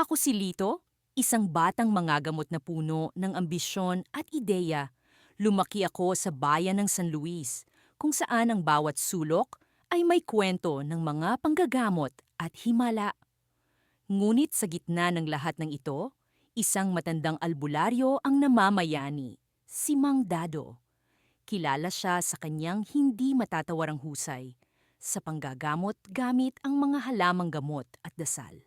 Ako si Lito, isang batang mangagamot na puno ng ambisyon at ideya. Lumaki ako sa bayan ng San Luis, kung saan ang bawat sulok ay may kwento ng mga panggagamot at himala. Ngunit sa gitna ng lahat ng ito, isang matandang albularyo ang namamayani, si Mang Dado. Kilala siya sa kanyang hindi matatawarang husay sa panggagamot gamit ang mga halamang gamot at dasal.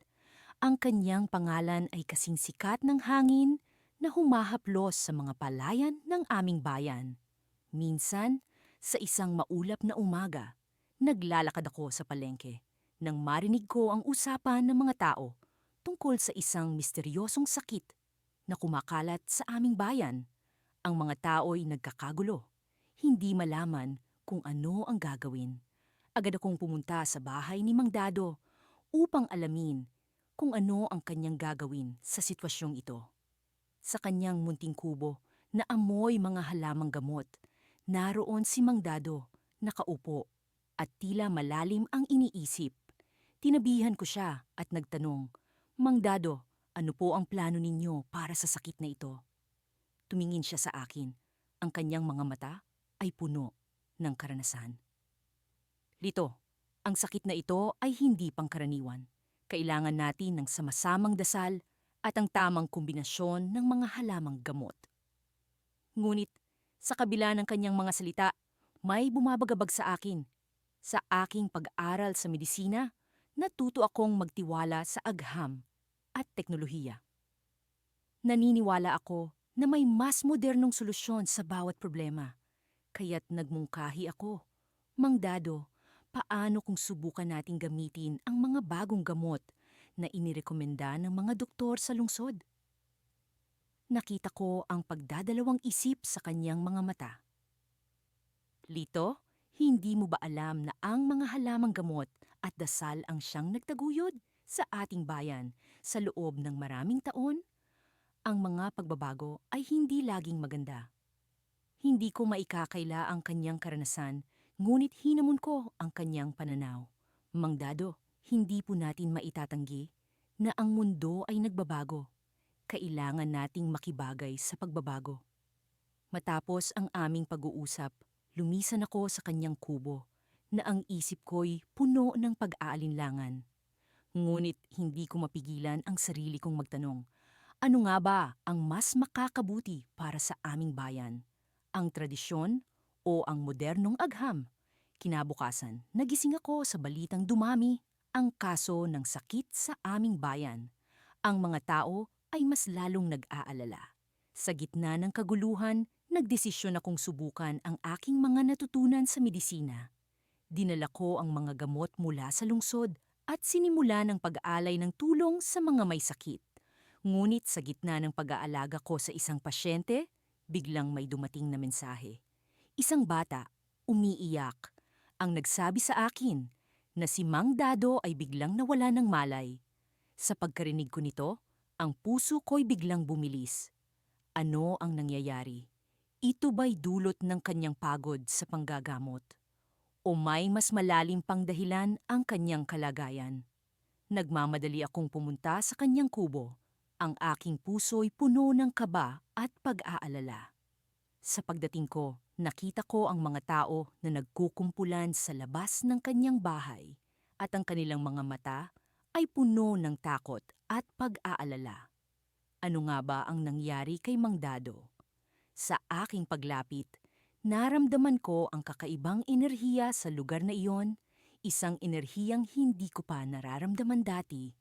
Ang kanyang pangalan ay kasing sikat ng hangin na humahaplos sa mga palayan ng aming bayan. Minsan, sa isang maulap na umaga, naglalakad ako sa palengke nang marinig ko ang usapan ng mga tao tungkol sa isang misteryosong sakit na kumakalat sa aming bayan. Ang mga tao'y nagkakagulo, hindi malaman kung ano ang gagawin. Agad akong pumunta sa bahay ni Mang Dado upang alamin kung ano ang kanyang gagawin sa sitwasyong ito. Sa kanyang munting kubo na amoy mga halamang gamot, naroon si Mang Dado, nakaupo at tila malalim ang iniisip. Tinabihan ko siya at nagtanong, Mang Dado, ano po ang plano ninyo para sa sakit na ito? Tumingin siya sa akin. Ang kanyang mga mata ay puno ng karanasan. Lito, ang sakit na ito ay hindi pangkaraniwan. Kailangan natin ng sama-samang dasal at ang tamang kombinasyon ng mga halamang gamot. Ngunit, sa kabila ng kanyang mga salita, may bumabagabag sa akin. Sa aking pag-aral sa medisina, natuto akong magtiwala sa agham at teknolohiya. Naniniwala ako na may mas modernong solusyon sa bawat problema. Kaya't nagmungkahi ako, Mang Dado, paano kung subukan nating gamitin ang mga bagong gamot na inirekomenda ng mga doktor sa lungsod? Nakita ko ang pagdadalawang isip sa kanyang mga mata. Lito, hindi mo ba alam na ang mga halamang gamot at dasal ang siyang nagtaguyod sa ating bayan sa loob ng maraming taon? Ang mga pagbabago ay hindi laging maganda. Hindi ko maikakaila ang kanyang karanasan, ngunit hinamon ko ang kanyang pananaw. Mang Dado, hindi po natin maitatanggi na ang mundo ay nagbabago. Kailangan nating makibagay sa pagbabago. Matapos ang aming pag-uusap, lumisan ako sa kanyang kubo na ang isip ko'y puno ng pag-aalinlangan. Ngunit hindi ko mapigilan ang sarili kong magtanong, ano nga ba ang mas makakabuti para sa aming bayan? Ang tradisyon o ang modernong agham? Kinabukasan, nagising ako sa balitang dumami ang kaso ng sakit sa aming bayan. Ang mga tao ay mas lalong nag-aalala. Sa gitna ng kaguluhan, nagdesisyon akong subukan ang aking mga natutunan sa medisina. Dinala ko ang mga gamot mula sa lungsod at sinimula ng pag-aalay ng tulong sa mga may sakit. Ngunit sa gitna ng pag-aalaga ko sa isang pasyente, biglang may dumating na mensahe. Isang bata, umiiyak, ang nagsabi sa akin na si Mang Dado ay biglang nawala ng malay. Sa pagkarinig ko nito, ang puso ko'y biglang bumilis. Ano ang nangyayari? Ito ba'y dulot ng kanyang pagod sa panggagamot? O may mas malalim pang dahilan ang kanyang kalagayan? Nagmamadali akong pumunta sa kanyang kubo. Ang aking puso'y puno ng kaba at pag-aalala. Sa pagdating ko, nakita ko ang mga tao na nagkukumpulan sa labas ng kanyang bahay at ang kanilang mga mata ay puno ng takot at pag-aalala. Ano nga ba ang nangyari kay Mang Dado? Sa aking paglapit, naramdaman ko ang kakaibang enerhiya sa lugar na iyon, isang enerhiyang hindi ko pa nararamdaman dati.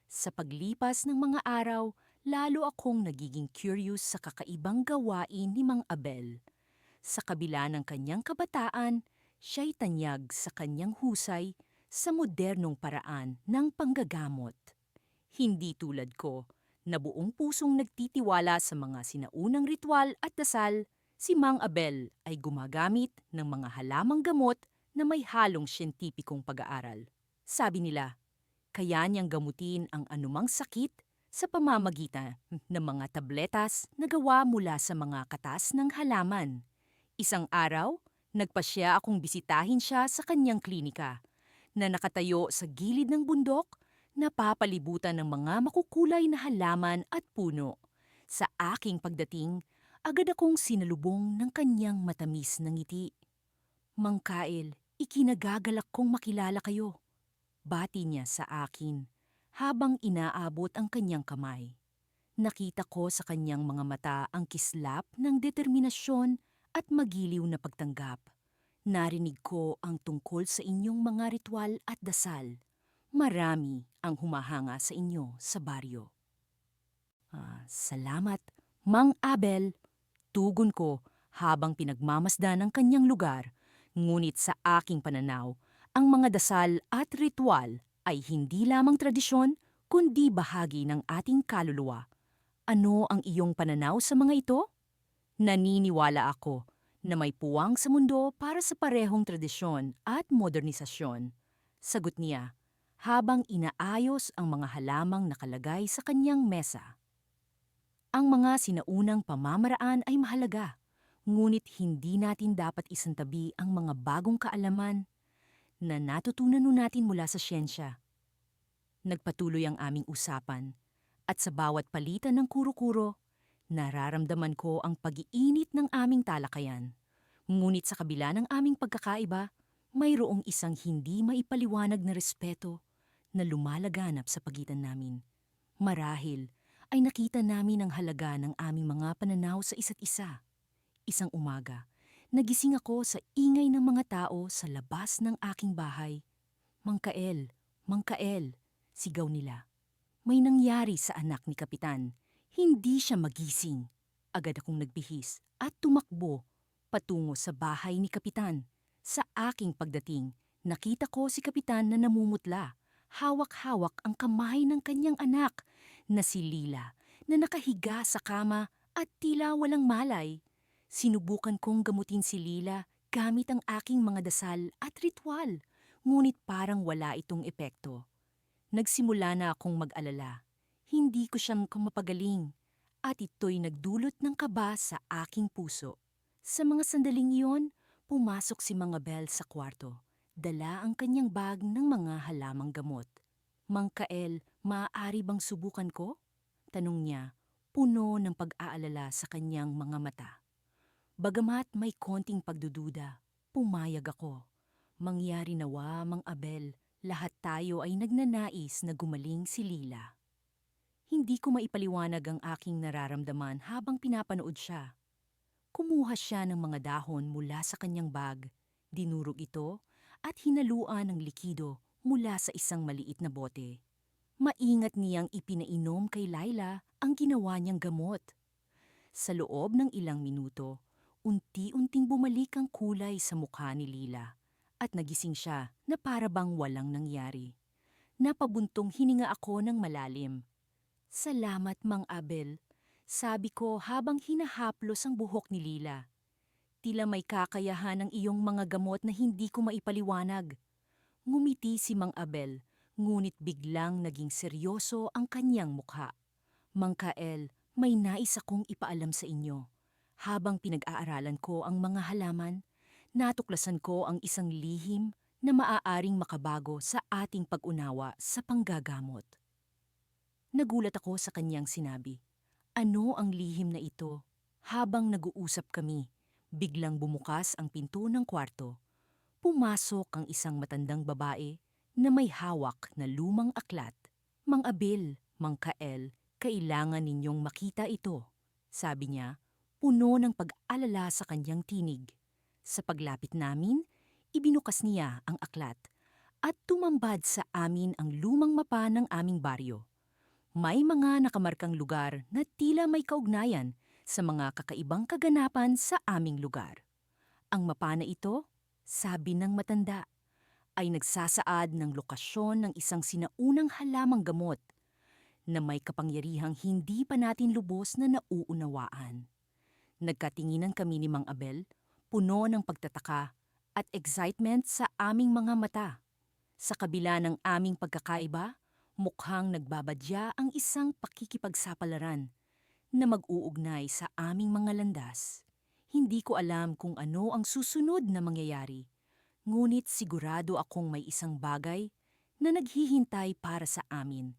Sa paglipas ng mga araw, lalo akong nagiging curious sa kakaibang gawain ni Mang Abel. Sa kabila ng kanyang kabataan, siya'y tanyag sa kanyang husay sa modernong paraan ng panggagamot. Hindi tulad ko, na buong pusong nagtitiwala sa mga sinaunang ritual at dasal, si Mang Abel ay gumagamit ng mga halamang gamot na may halong siyentipikong pag-aaral. Sabi nila, kaya niyang gamutin ang anumang sakit sa pamamagitan ng mga tabletas na gawa mula sa mga katas ng halaman. Isang araw, nagpasya akong bisitahin siya sa kanyang klinika na nakatayo sa gilid ng bundok napapalibutan ng mga makukulay na halaman at puno. Sa aking pagdating, agad akong sinalubong ng kanyang matamis na ngiti. Mang Kyle, ikinagagalak kong makilala kayo. Bati niya sa akin habang inaabot ang kanyang kamay. Nakita ko sa kanyang mga mata ang kislap ng determinasyon at magiliw na pagtanggap. Narinig ko ang tungkol sa inyong mga ritual at dasal. Marami ang humahanga sa inyo sa baryo. Salamat, Mang Abel. Tugon ko habang pinagmamasdan ang kanyang lugar. Ngunit sa aking pananaw, ang mga dasal at ritual ay hindi lamang tradisyon kundi bahagi ng ating kaluluwa. Ano ang iyong pananaw sa mga ito? Naniniwala ako na may puwang sa mundo para sa parehong tradisyon at modernisasyon. Sagot niya habang inaayos ang mga halamang nakalagay sa kanyang mesa. Ang mga sinaunang pamamaraan ay mahalaga, ngunit hindi natin dapat isantabi ang mga bagong kaalaman na natutunan natin mula sa siyensya. Nagpatuloy ang aming usapan at sa bawat palitan ng kuro-kuro, nararamdaman ko ang pag-iinit ng aming talakayan. Ngunit sa kabila ng aming pagkakaiba, mayroong isang hindi maipaliwanag na respeto na lumalaganap sa pagitan namin. Marahil ay nakita namin ang halaga ng aming mga pananaw sa isa't isa. Isang umaga, nagising ako sa ingay ng mga tao sa labas ng aking bahay. Mang Kael, Mang Kael, sigaw nila. May nangyari sa anak ni Kapitan. Hindi siya magising. Agad akong nagbihis at tumakbo patungo sa bahay ni Kapitan. Sa aking pagdating, nakita ko si Kapitan na namumutla. Hawak-hawak ang kamay ng kanyang anak na si Lila na nakahiga sa kama at tila walang malay. Sinubukan kong gamutin si Lila gamit ang aking mga dasal at ritual, ngunit parang wala itong epekto. Nagsimula na akong mag-alala. Hindi ko siyang kumapagaling at ito'y nagdulot ng kaba sa aking puso. Sa mga sandaling iyon, pumasok si Mang Abel sa kwarto. Dala ang kanyang bag ng mga halamang gamot. Mang Kael, maaari bang subukan ko? Tanong niya, puno ng pag-aalala sa kanyang mga mata. Bagamat may konting pagdududa, pumayag ako. Mangyari nawa, Mang Abel, lahat tayo ay nagnanais na gumaling si Lila. Hindi ko maipaliwanag ang aking nararamdaman habang pinapanood siya. Kumuha siya ng mga dahon mula sa kanyang bag, dinurog ito at hinaluan ng likido mula sa isang maliit na bote. Maingat niyang ipinainom kay Laila ang ginawa niyang gamot. Sa loob ng ilang minuto, unti-unting bumalik ang kulay sa mukha ni Lila at nagising siya na para bang walang nangyari. Napabuntong hininga ako ng malalim. Salamat, Mang Abel, sabi ko habang hinahaplos ang buhok ni Lila. Tila may kakayahan ang iyong mga gamot na hindi ko maipaliwanag. Ngumiti si Mang Abel, ngunit biglang naging seryoso ang kanyang mukha. Mang Kael, may nais akong ipaalam sa inyo. Habang pinag-aaralan ko ang mga halaman, natuklasan ko ang isang lihim na maaaring makabago sa ating pag-unawa sa panggagamot. Nagulat ako sa kanyang sinabi. Ano ang lihim na ito? Habang nag-uusap kami, biglang bumukas ang pinto ng kwarto. Pumasok ang isang matandang babae na may hawak na lumang aklat. Mang Abel, Mang Kael, kailangan ninyong makita ito, sabi niya, puno ng pag-alala sa kanyang tinig. Sa paglapit namin, ibinukas niya ang aklat at tumambad sa amin ang lumang mapa ng aming baryo. May mga nakamarkang lugar na tila may kaugnayan sa mga kakaibang kaganapan sa aming lugar. Ang mapa na ito, sabi ng matanda, ay nagsasaad ng lokasyon ng isang sinaunang halamang gamot na may kapangyarihang hindi pa natin lubos na nauunawaan. Nagkatinginan kami ni Mang Abel, puno ng pagtataka at excitement sa aming mga mata. Sa kabila ng aming pagkakaiba, mukhang nagbabadya ang isang pakikipagsapalaran na mag-uugnay sa aming mga landas. Hindi ko alam kung ano ang susunod na mangyayari, ngunit sigurado akong may isang bagay na naghihintay para sa amin.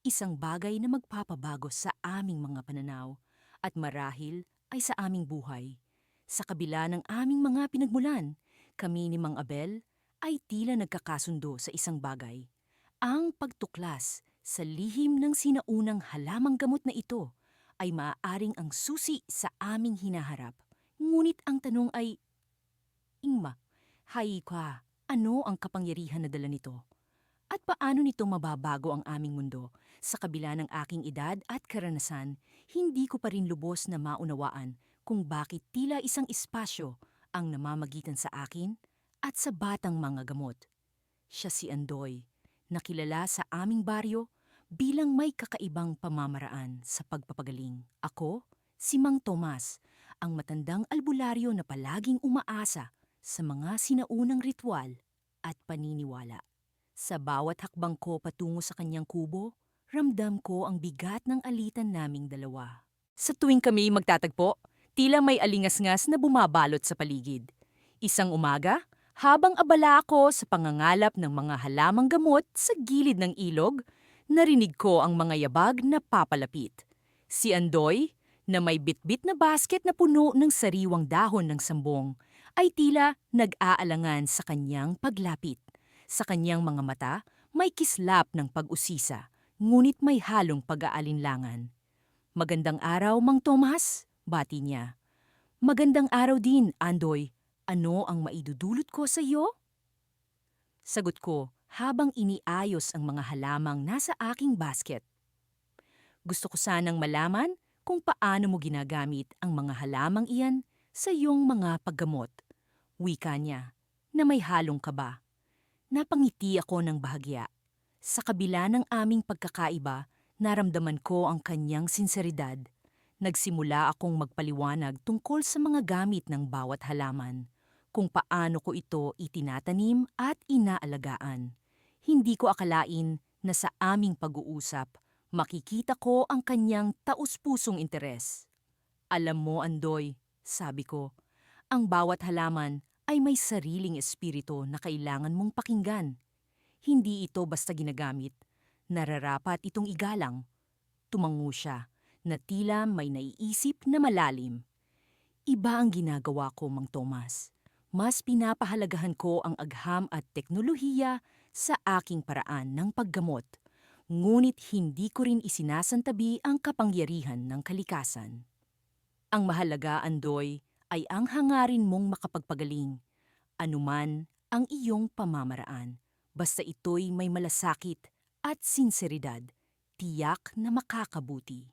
Isang bagay na magpapabago sa aming mga pananaw at marahil ay sa aming buhay. Sa kabila ng aming mga pinagmulan, kami ni Mang Abel ay tila nagkakasundo sa isang bagay. Ang pagtuklas sa lihim ng sinaunang halamang gamot na ito ay maaaring ang susi sa aming hinaharap. Ngunit ang tanong ay, Ingma, hay ka, ano ang kapangyarihan na dala nito? At paano nito mababago ang aming mundo? Sa kabila ng aking edad at karanasan, hindi ko pa rin lubos na maunawaan kung bakit tila isang espasyo ang namamagitan sa akin at sa batang mga gamot. Siya si Andoy, nakilala sa aming baryo bilang may kakaibang pamamaraan sa pagpapagaling. Ako, si Mang Tomas, ang matandang albularyo na palaging umaasa sa mga sinaunang ritual at paniniwala. Sa bawat hakbang ko patungo sa kanyang kubo, ramdam ko ang bigat ng alitan naming dalawa. Sa tuwing kami magtatagpo, tila may alingas-ngas na bumabalot sa paligid. Isang umaga, habang abala ako sa pangangalap ng mga halamang gamot sa gilid ng ilog, narinig ko ang mga yabag na papalapit. Si Andoy, na may bitbit na basket na puno ng sariwang dahon ng sambong, ay tila nag-aalangan sa kanyang paglapit. Sa kanyang mga mata, may kislap ng pag-usisa, ngunit may halong pag-aalinlangan. "Magandang araw, Mang Tomas," bati niya. "Magandang araw din, Andoy. Ano ang maidudulot ko sa iyo?" Sagot ko habang iniayos ang mga halamang nasa aking basket. "Gusto ko sanang malaman kung paano mo ginagamit ang mga halamang iyan sa iyong mga paggamot." Wika niya, na may halong kaba. Napangiti ako ng bahagya. Sa kabila ng aming pagkakaiba, naramdaman ko ang kanyang sinseridad. Nagsimula akong magpaliwanag tungkol sa mga gamit ng bawat halaman, kung paano ko ito itinatanim at inaalagaan. Hindi ko akalain na sa aming pag-uusap, makikita ko ang kanyang taus-pusong interes. "Alam mo, Andoy," sabi ko, "ang bawat halaman ay may sariling espiritu na kailangan mong pakinggan. Hindi ito basta ginagamit. Nararapat itong igalang." Tumango siya, na tila may naiisip na malalim. "Iba ang ginagawa ko, Mang Tomas. Mas pinapahalagahan ko ang agham at teknolohiya sa aking paraan ng paggamot. Ngunit hindi ko rin isinasantabi ang kapangyarihan ng kalikasan. Ang mahalaga, Andoy, ay ang hangarin mong makapagpagaling. Anuman ang iyong pamamaraan, basta ito'y may malasakit at sinseridad, tiyak na makakabuti."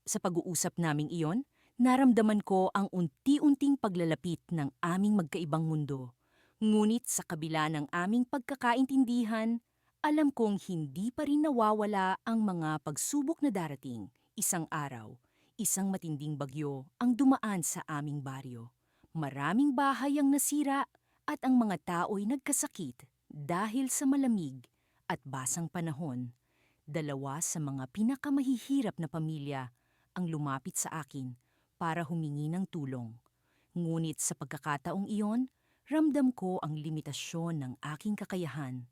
Sa pag-uusap naming iyon, naramdaman ko ang unti-unting paglalapit ng aming magkaibang mundo. Ngunit sa kabila ng aming pagkakaintindihan, alam kong hindi pa rin nawawala ang mga pagsubok na darating. Isang araw, isang matinding bagyo ang dumaan sa aming baryo. Maraming bahay ang nasira at ang mga tao'y nagkasakit dahil sa malamig at basang panahon. Dalawa sa mga pinakamahihirap na pamilya ang lumapit sa akin para humingi ng tulong. Ngunit sa pagkakataong iyon, ramdam ko ang limitasyon ng aking kakayahan.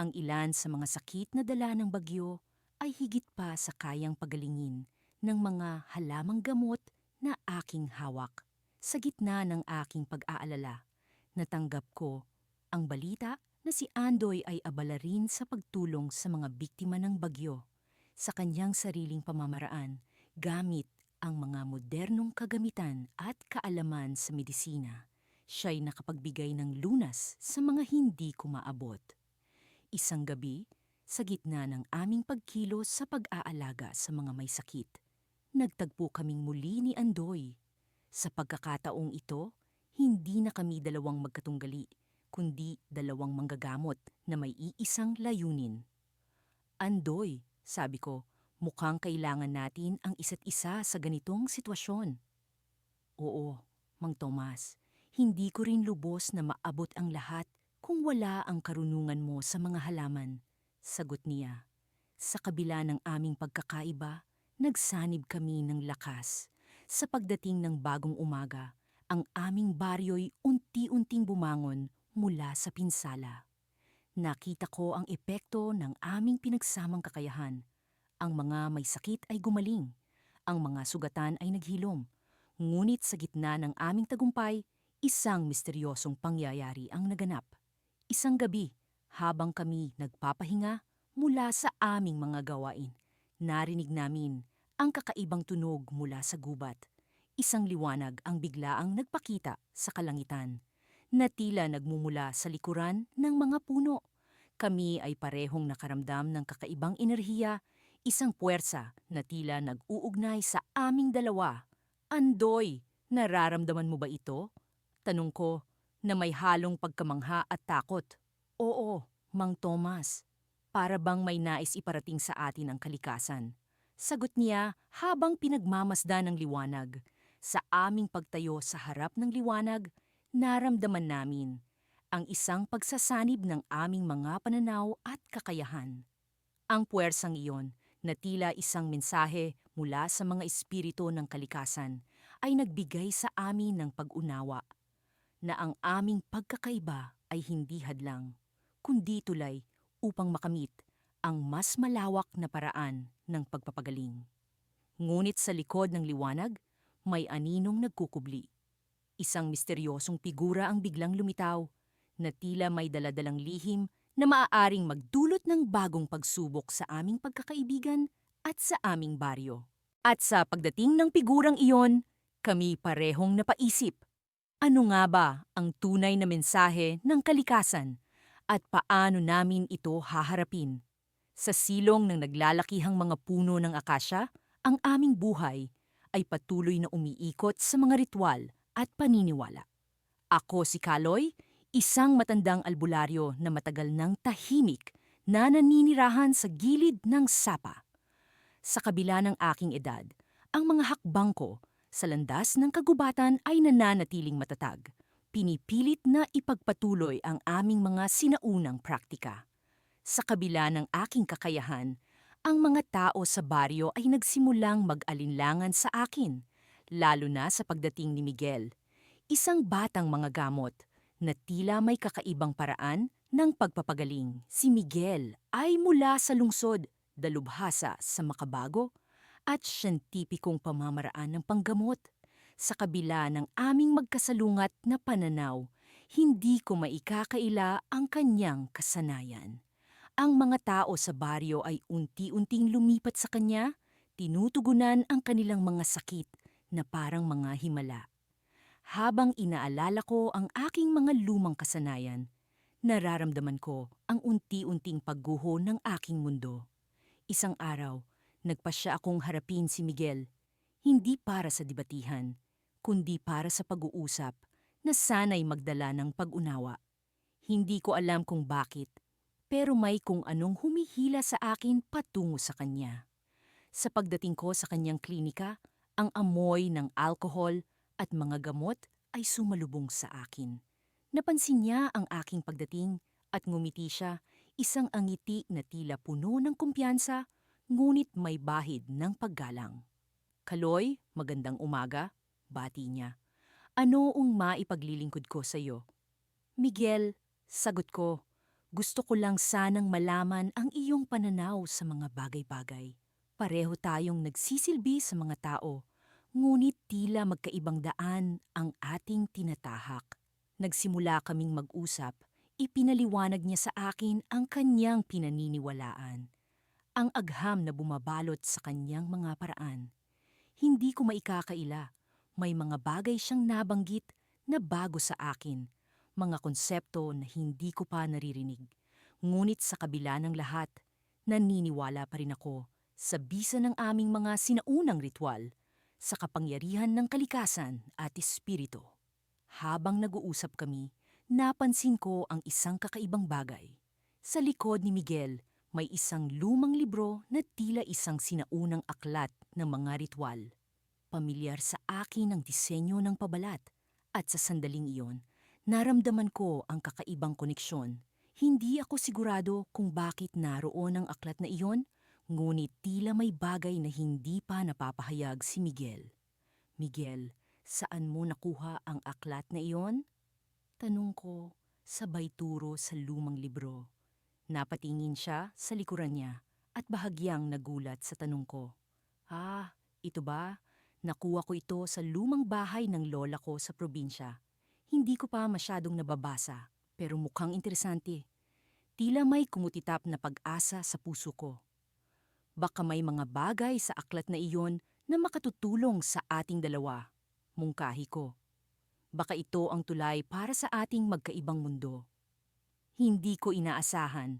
Ang ilan sa mga sakit na dala ng bagyo ay higit pa sa kayang pagalingin ng mga halamang gamot na aking hawak. Sa gitna ng aking pag-aalala, natanggap ko ang balita na si Andoy ay abala rin sa pagtulong sa mga biktima ng bagyo. Sa kanyang sariling pamamaraan, gamit ang mga modernong kagamitan at kaalaman sa medisina, siya'y nakapagbigay ng lunas sa mga hindi ko maabot. Isang gabi, sa gitna ng aming pagkilos sa pag-aalaga sa mga may sakit, nagtagpo kaming muli ni Andoy. Sa pagkakataong ito, hindi na kami dalawang magkatunggali, kundi dalawang manggagamot na may iisang layunin. "Andoy," sabi ko, "mukhang kailangan natin ang isa't isa sa ganitong sitwasyon." "Oo, Mang Tomas, hindi ko rin lubos na maabot ang lahat kung wala ang karunungan mo sa mga halaman," sagot niya. Sa kabila ng aming pagkakaiba, nagsanib kami ng lakas. Sa pagdating ng bagong umaga, ang aming baryo'y unti-unting bumangon mula sa pinsala. Nakita ko ang epekto ng aming pinagsamang kakayahan. Ang mga may sakit ay gumaling. Ang mga sugatan ay naghilom. Ngunit sa gitna ng aming tagumpay, isang misteryosong pangyayari ang naganap. Isang gabi, habang kami nagpapahinga mula sa aming mga gawain, narinig namin ang kakaibang tunog mula sa gubat. Isang liwanag ang biglaang nagpakita sa kalangitan, na tila nagmumula sa likuran ng mga puno. Kami ay parehong nakaramdam ng kakaibang enerhiya, isang puwersa na tila nag-uugnay sa aming dalawa. Andoy, nararamdaman mo ba ito? Tanong ko na may halong pagkamangha at takot. Oo, Mang Tomas. Para bang may nais iparating sa atin ang kalikasan. Sagot niya habang pinagmamasdan ng liwanag. Sa aming pagtayo sa harap ng liwanag, naramdaman namin ang isang pagsasanib ng aming mga pananaw at kakayahan. Ang puwersang iyon, na tila isang mensahe mula sa mga espiritu ng kalikasan, ay nagbigay sa amin ng pag-unawa na ang aming pagkakaiba ay hindi hadlang, kundi tulay upang makamit ang mas malawak na paraan ng pagpapagaling. Ngunit sa likod ng liwanag, may aninong nagkukubli. Isang misteryosong figura ang biglang lumitaw, na tila may daladalang lihim na maaaring magdulot ng bagong pagsubok sa aming pagkakaibigan at sa aming baryo. At sa pagdating ng figurang iyon, kami parehong napaisip. Ano nga ba ang tunay na mensahe ng kalikasan at paano namin ito haharapin? Sa silong ng naglalakihang mga puno ng akasya, ang aming buhay ay patuloy na umiikot sa mga ritual at paniniwala. Ako si Kaloy, isang matandang albularyo na matagal ng tahimik na naninirahan sa gilid ng sapa. Sa kabila ng aking edad, ang mga hakbang ko sa landas ng kagubatan ay nananatiling matatag. Pinipilit na ipagpatuloy ang aming mga sinaunang praktika. Sa kabila ng aking kakayahan, ang mga tao sa baryo ay nagsimulang mag-alinlangan sa akin, lalo na sa pagdating ni Miguel, isang batang mga gamot na tila may kakaibang paraan ng pagpapagaling. Si Miguel ay mula sa lungsod, dalubhasa sa makabago at siyentipikong pamamaraan ng panggamot. Sa kabila ng aming magkasalungat na pananaw, hindi ko maikakaila ang kanyang kasanayan. Ang mga tao sa baryo ay unti-unting lumipat sa kanya, tinutugunan ang kanilang mga sakit na parang mga himala. Habang inaalala ko ang aking mga lumang kasanayan, nararamdaman ko ang unti-unting pagguho ng aking mundo. Isang araw, nagpasya akong harapin si Miguel, hindi para sa debatihan, kundi para sa pag-uusap na sana'y magdala ng pag-unawa. Hindi ko alam kung bakit, pero may kung anong humihila sa akin patungo sa kanya. Sa pagdating ko sa kanyang klinika, ang amoy ng alkohol at mga gamot ay sumalubong sa akin. Napansin niya ang aking pagdating at ngumiti siya, isang angiti na tila puno ng kumpiyansa, ngunit may bahid ng paggalang. Kaloy, magandang umaga, bati niya. Ano ang maipaglilingkod ko sa iyo? Miguel, sagot ko, gusto ko lang sanang malaman ang iyong pananaw sa mga bagay-bagay. Pareho tayong nagsisilbi sa mga tao, ngunit tila magkaibang daan ang ating tinatahak. Nagsimula kaming mag-usap, ipinaliwanag niya sa akin ang kanyang pinaniniwalaan. Ang agham na bumabalot sa kanyang mga paraan. Hindi ko maikakaila, may mga bagay siyang nabanggit na bago sa akin, mga konsepto na hindi ko pa naririnig. Ngunit sa kabila ng lahat, naniniwala pa rin ako sa bisa ng aming mga sinaunang ritual, sa kapangyarihan ng kalikasan at espiritu. Habang nag-uusap kami, napansin ko ang isang kakaibang bagay. Sa likod ni Miguel, may isang lumang libro na tila isang sinaunang aklat ng mga ritual. Pamilyar sa akin ang disenyo ng pabalat at sa sandaling iyon, naramdaman ko ang kakaibang koneksyon. Hindi ako sigurado kung bakit naroon ang aklat na iyon, ngunit tila may bagay na hindi pa napapahayag si Miguel. Miguel, saan mo nakuha ang aklat na iyon? Tanong ko, sabay turo sa lumang libro. Napatingin siya sa likuran niya at bahagyang nagulat sa tanong ko. Ito ba? Nakuha ko ito sa lumang bahay ng lola ko sa probinsya. Hindi ko pa masyadong nababasa, pero mukhang interesante. Tila may kumutitap na pag-asa sa puso ko. Baka may mga bagay sa aklat na iyon na makatutulong sa ating dalawa. Mungkahi ko. Baka ito ang tulay para sa ating magkaibang mundo. Hindi ko inaasahan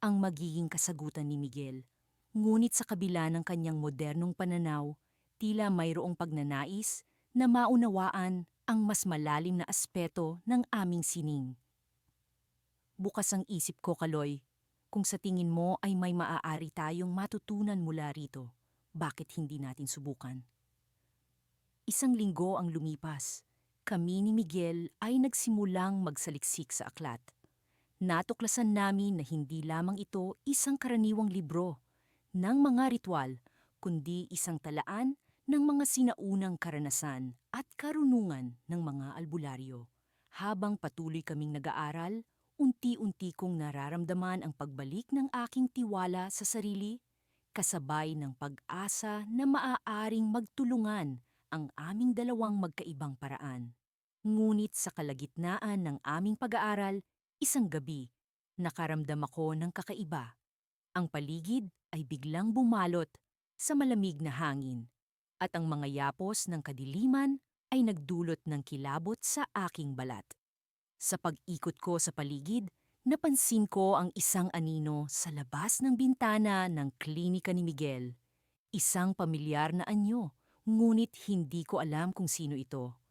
ang magiging kasagutan ni Miguel. Ngunit sa kabila ng kanyang modernong pananaw, tila mayroong pagnanais na maunawaan ang mas malalim na aspeto ng aming sining. Bukas ang isip ko, Kaloy. Kung sa tingin mo ay may maaari tayong matutunan mula rito, bakit hindi natin subukan? Isang linggo ang lumipas. Kami ni Miguel ay nagsimulang magsaliksik sa aklat. Natuklasan namin na hindi lamang ito isang karaniwang libro ng mga ritual, kundi isang talaan ng mga sinaunang karanasan at karunungan ng mga albularyo. Habang patuloy kaming nag-aaral, unti-unti kong nararamdaman ang pagbalik ng aking tiwala sa sarili, kasabay ng pag-asa na maaaring magtulungan ang aming dalawang magkaibang paraan. Ngunit sa kalagitnaan ng aming pag-aaral, isang gabi, nakaramdam ako ng kakaiba. Ang paligid ay biglang bumalot sa malamig na hangin at ang mga yapos ng kadiliman ay nagdulot ng kilabot sa aking balat. Sa pag-ikot ko sa paligid, napansin ko ang isang anino sa labas ng bintana ng klinika ni Miguel. Isang pamilyar na anyo, ngunit hindi ko alam kung sino ito.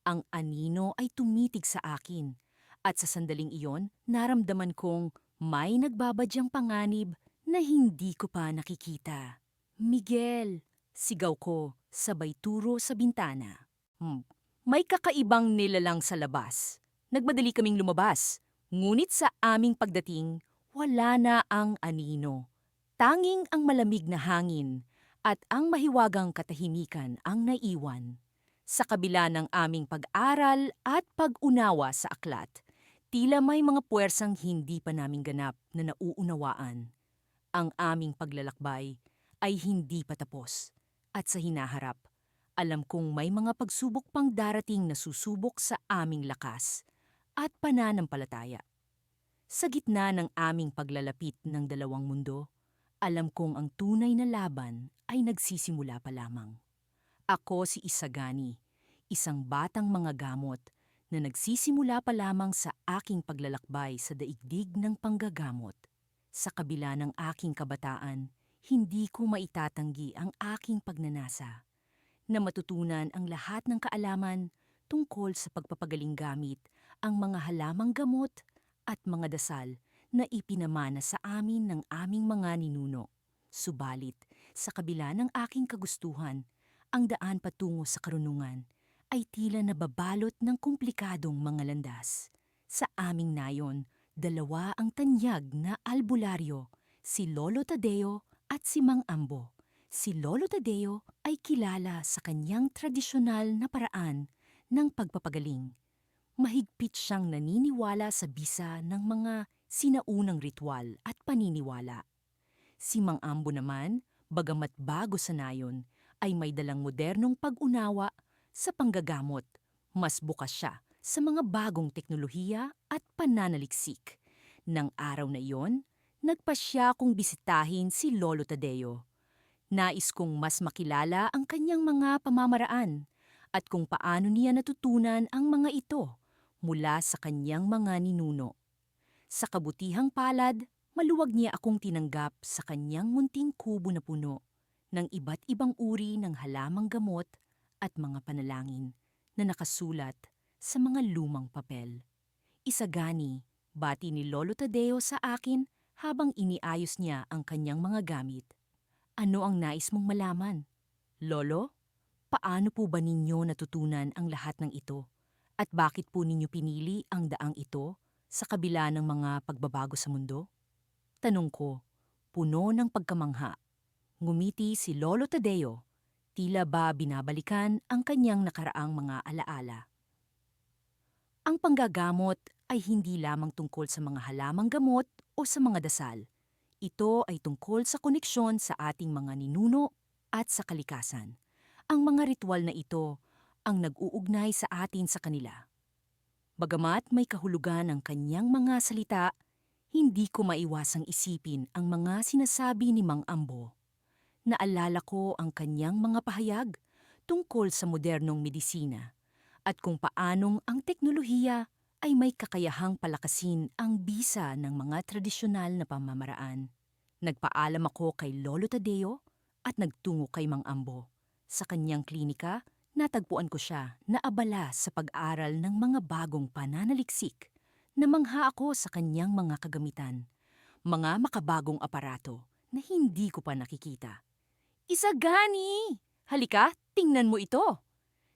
Ang anino ay tumitig sa akin at sa sandaling iyon, naramdaman kong may nagbabadyang panganib na hindi ko pa nakikita. Miguel, sigaw ko, sabay turo sa bintana. May kakaibang nilalang sa labas. Nagmadali kaming lumabas, ngunit sa aming pagdating, wala na ang anino. Tanging ang malamig na hangin at ang mahiwagang katahimikan ang naiwan. Sa kabila ng aming pag-aral at pag-unawa sa aklat, tila may mga puwersang hindi pa namin ganap na nauunawaan. Ang aming paglalakbay ay hindi pa tapos. At sa hinaharap, alam kong may mga pagsubok pang darating na susubok sa aming lakas at pananampalataya. Sa gitna ng aming paglalapit ng dalawang mundo, alam kong ang tunay na laban ay nagsisimula pa lamang. Ako si Isagani, isang batang mga gamot na nagsisimula pa lamang sa aking paglalakbay sa daigdig ng panggagamot. Sa kabila ng aking kabataan, hindi ko maitatanggi ang aking pagnanasa na matutunan ang lahat ng kaalaman tungkol sa pagpapagaling gamit ang mga halamang gamot at mga dasal na ipinamana sa amin ng aming mga ninuno. Subalit, sa kabila ng aking kagustuhan, ang daan patungo sa karunungan ay tila nababalot ng komplikadong mga landas. Sa aming nayon, dalawa ang tanyag na albularyo, si Lolo Tadeo at si Mang Ambo. Si Lolo Tadeo ay kilala sa kanyang tradisyonal na paraan ng pagpapagaling. Mahigpit siyang naniniwala sa bisa ng mga sinaunang ritual at paniniwala. Si Mang Ambo naman, bagamat bago sa nayon, ay may dalang modernong pag-unawa sa panggagamot. Mas bukas siya sa mga bagong teknolohiya at pananaliksik. Nang araw na iyon, nagpasya kong bisitahin si Lolo Tadeo. Nais kong mas makilala ang kanyang mga pamamaraan at kung paano niya natutunan ang mga ito mula sa kanyang mga ninuno. Sa kabutihang palad, maluwag niya akong tinanggap sa kanyang munting kubo na puno ng iba't ibang uri ng halamang gamot at mga panalangin na nakasulat sa mga lumang papel. Isagani, bati ni Lolo Tadeo sa akin habang iniayos niya ang kanyang mga gamit. Ano ang nais mong malaman? Lolo, paano po ba ninyo natutunan ang lahat ng ito? At bakit po ninyo pinili ang daang ito sa kabila ng mga pagbabago sa mundo? Tanong ko, puno ng pagkamangha. Ngumiti si Lolo Tadeo, tila ba binabalikan ang kanyang nakaraang mga alaala. Ang panggagamot ay hindi lamang tungkol sa mga halamang gamot o sa mga dasal. Ito ay tungkol sa koneksyon sa ating mga ninuno at sa kalikasan. Ang mga ritual na ito ang nag-uugnay sa atin sa kanila. Bagamat may kahulugan ang kanyang mga salita, hindi ko maiwasang isipin ang mga sinasabi ni Mang Ambo. Naalala ko ang kanyang mga pahayag tungkol sa modernong medisina at kung paanong ang teknolohiya ay may kakayahang palakasin ang bisa ng mga tradisyonal na pamamaraan. Nagpaalam ako kay Lolo Tadeo at nagtungo kay Mang Ambo. Sa kanyang klinika, natagpuan ko siya na abala sa pag-aral ng mga bagong pananaliksik. Namangha ako sa kanyang mga kagamitan, mga makabagong aparato na hindi ko pa nakikita. Isagani! Halika, tingnan mo ito!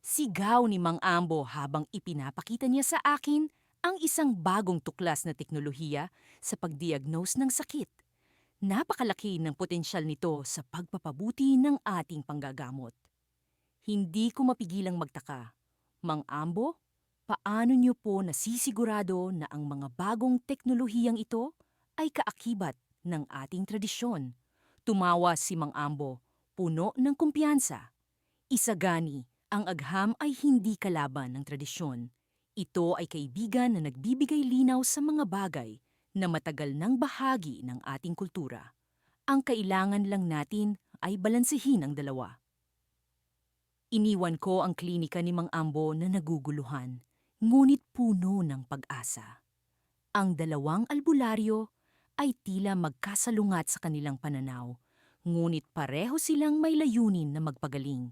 Sigaw ni Mang Ambo habang ipinapakita niya sa akin ang isang bagong tuklas na teknolohiya sa pagdiagnose ng sakit. Napakalaki ng potensyal nito sa pagpapabuti ng ating panggagamot. Hindi ko mapigilang magtaka. Mang Ambo, paano niyo po nasisigurado na ang mga bagong teknolohiyang ito ay kaakibat ng ating tradisyon? Tumawa si Mang Ambo, puno ng kumpiyansa. Isagani, ang agham ay hindi kalaban ng tradisyon. Ito ay kaibigan na nagbibigay linaw sa mga bagay na matagal nang bahagi ng ating kultura. Ang kailangan lang natin ay balansehin ang dalawa. Iniwan ko ang klinika ni Mang Ambo na naguguluhan, ngunit puno ng pag-asa. Ang dalawang albularyo ay tila magkasalungat sa kanilang pananaw, ngunit pareho silang may layunin na magpagaling.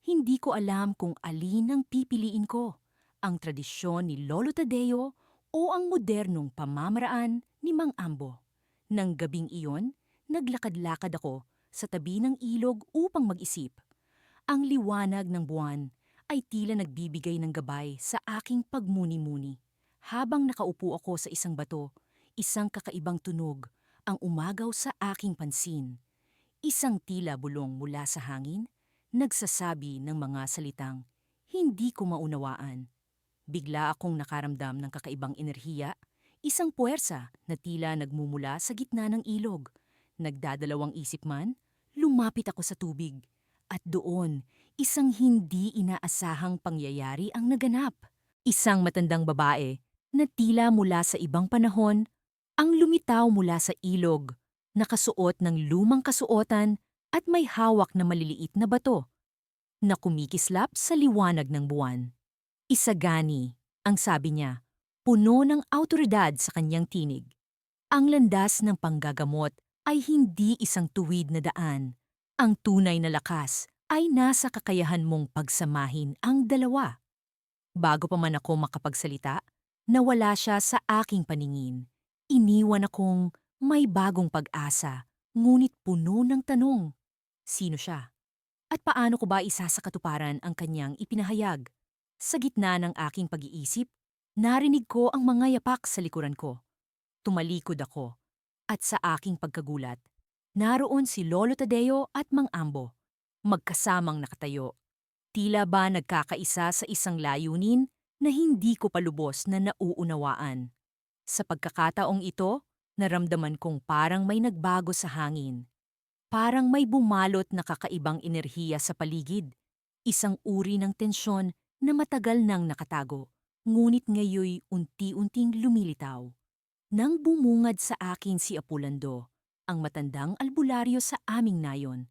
Hindi ko alam kung alin ang pipiliin ko, ang tradisyon ni Lolo Tadeo o ang modernong pamamaraan ni Mang Ambo. Nang gabing iyon, naglakad-lakad ako sa tabi ng ilog upang mag-isip. Ang liwanag ng buwan ay tila nagbibigay ng gabay sa aking pagmuni-muni. Habang nakaupo ako sa isang bato, isang kakaibang tunog ang umagaw sa aking pansin. Isang tila bulong mula sa hangin, nagsasabi ng mga salitang hindi ko maunawaan. Bigla akong nakaramdam ng kakaibang enerhiya, isang puwersa na tila nagmumula sa gitna ng ilog. Nagdadalawang isip man, lumapit ako sa tubig. At doon, isang hindi inaasahang pangyayari ang naganap. Isang matandang babae na tila mula sa ibang panahon ang lumitaw mula sa ilog, nakasuot ng lumang kasuotan at may hawak na maliliit na bato na kumikislap sa liwanag ng buwan. Isagani, ang sabi niya, puno ng awtoridad sa kanyang tinig. Ang landas ng panggagamot ay hindi isang tuwid na daan. Ang tunay na lakas ay nasa kakayahan mong pagsamahin ang dalawa. Bago pa man ako makapagsalita, nawala siya sa aking paningin. Iniwan akong may bagong pag-asa, ngunit puno ng tanong. Sino siya? At paano ko ba isasakatuparan ang kanyang ipinahayag? Sa gitna ng aking pag-iisip, narinig ko ang mga yapak sa likuran ko. Tumalikod ako, at sa aking pagkagulat, naroon si Lolo Tadeo at Mang Ambo, magkasamang nakatayo. Tila ba nagkakaisa sa isang layunin na hindi ko palubos na nauunawaan. Sa pagkakataong ito, naramdaman kong parang may nagbago sa hangin. Parang may bumalot na kakaibang enerhiya sa paligid. Isang uri ng tensyon na matagal nang nakatago, ngunit ngayoy unti-unting lumilitaw. Nang bumungad sa akin si Apulando, ang matandang albularyo sa aming nayon,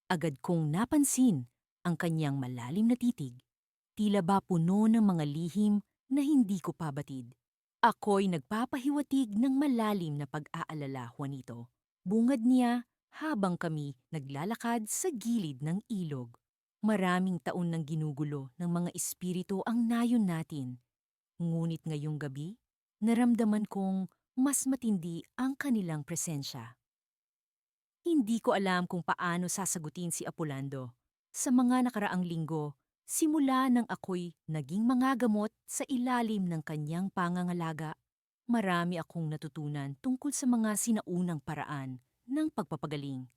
agad kong napansin ang kanyang malalim na titig. Tila ba puno ng mga lihim na hindi ko pabatid. Ako'y nagpapahiwatig ng malalim na pag-aalala, Juanito. Bungad niya habang kami naglalakad sa gilid ng ilog. Maraming taon nang ginugulo ng mga espiritu ang nayon natin. Ngunit ngayong gabi, naramdaman kong mas matindi ang kanilang presensya. Hindi ko alam kung paano sasagutin si Apolando. Sa mga nakaraang linggo, simula nang ako'y naging mangagamot sa ilalim ng kanyang pangangalaga, marami akong natutunan tungkol sa mga sinaunang paraan ng pagpapagaling.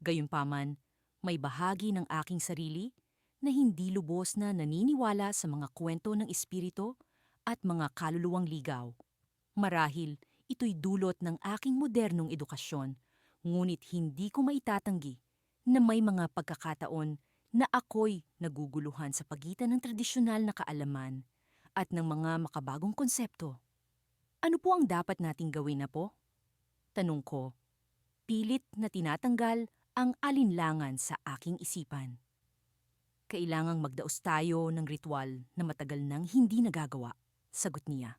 Gayunpaman, may bahagi ng aking sarili na hindi lubos na naniniwala sa mga kwento ng espiritu at mga kaluluwang ligaw. Marahil, ito'y dulot ng aking modernong edukasyon, ngunit hindi ko maitatanggi na may mga pagkakataon na ako'y naguguluhan sa pagitan ng tradisyonal na kaalaman at ng mga makabagong konsepto. Ano po ang dapat nating gawin na po? Tanong ko, pilit na tinatanggal ang alinlangan sa aking isipan. Kailangang magdaos tayo ng ritual na matagal nang hindi nagagawa, sagot niya.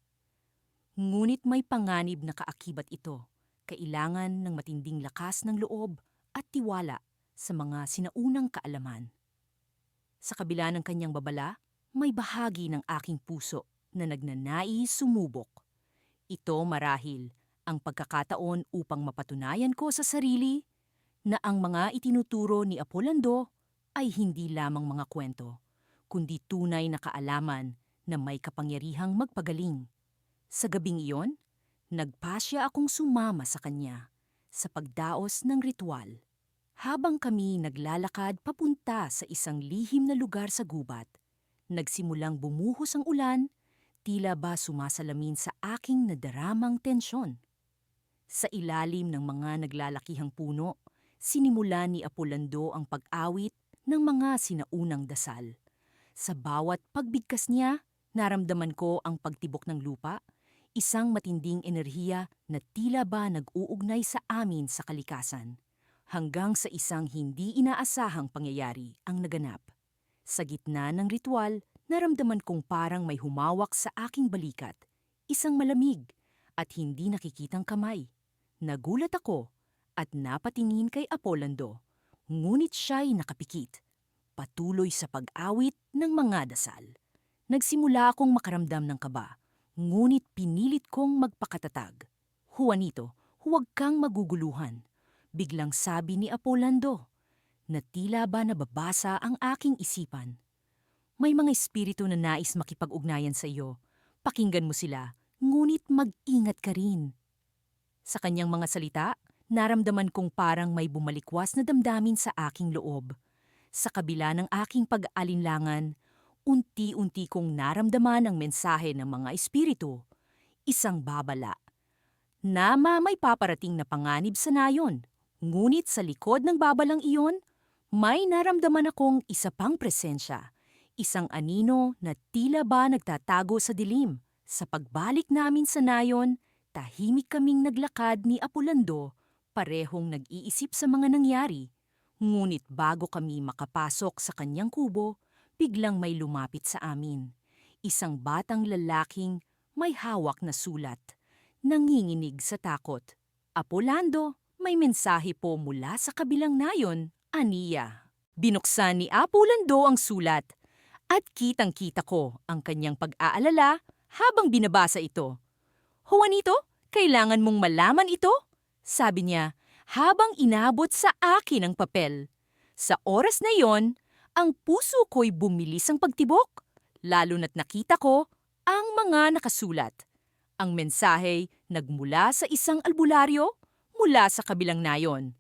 Ngunit may panganib na kaakibat ito. Kailangan ng matinding lakas ng loob at tiwala sa mga sinaunang kaalaman. Sa kabila ng kanyang babala, may bahagi ng aking puso na nagnanais sumubok. Ito marahil ang pagkakataon upang mapatunayan ko sa sarili na ang mga itinuturo ni Apolando ay hindi lamang mga kwento, kundi tunay na kaalaman na may kapangyarihang magpagaling. Sa gabing iyon, nagpasya akong sumama sa kanya sa pagdaos ng ritual. Habang kami naglalakad papunta sa isang lihim na lugar sa gubat, nagsimulang bumuhos ang ulan, tila ba sumasalamin sa aking nadaramang tensyon. Sa ilalim ng mga naglalakihang puno, sinimulan ni Apolando ang pag-awit ng mga sinaunang dasal. Sa bawat pagbigkas niya, naramdaman ko ang pagtibok ng lupa, isang matinding enerhiya na tila ba nag-uugnay sa amin sa kalikasan. Hanggang sa isang hindi inaasahang pangyayari ang naganap. Sa gitna ng ritual, naramdaman kong parang may humawak sa aking balikat, isang malamig at hindi nakikitang kamay. Nagulat ako at napatingin kay Apolando, ngunit siya'y nakapikit, patuloy sa pag-awit ng mga dasal. Nagsimula akong makaramdam ng kaba, ngunit pinilit kong magpakatatag. Juanito, huwag kang maguguluhan. Biglang sabi ni Apolando, na tila ba nababasa ang aking isipan. May mga espiritu na nais makipag-ugnayan sa iyo. Pakinggan mo sila, ngunit mag-ingat ka rin. Sa kanyang mga salita, naramdaman kong parang may bumalikwas na damdamin sa aking loob. Sa kabila ng aking pag-alinlangan, unti-unti kong naramdaman ang mensahe ng mga espiritu. Isang babala na may paparating na panganib sa nayon. Ngunit sa likod ng babalang iyon, may naramdaman akong isa pang presensya. Isang anino na tila ba nagtatago sa dilim. Sa pagbalik namin sa nayon, tahimik kaming naglakad ni Apolando, parehong nag-iisip sa mga nangyari. Ngunit bago kami makapasok sa kanyang kubo, biglang may lumapit sa amin. Isang batang lalaking may hawak na sulat. Nanginginig sa takot. Apolando, may mensahe po mula sa kabilang nayon, aniya. Binuksan ni Apolando ang sulat at kitang-kita ko ang kanyang pag-aalala habang binabasa ito. Juanito, kailangan mong malaman ito, sabi niya habang inabot sa akin ang papel. Sa oras na iyon, ang puso ko'y bumilis ang pagtibok, lalo na't nakita ko ang mga nakasulat. Ang mensahe nagmula sa isang albularyo mula sa kabilang nayon.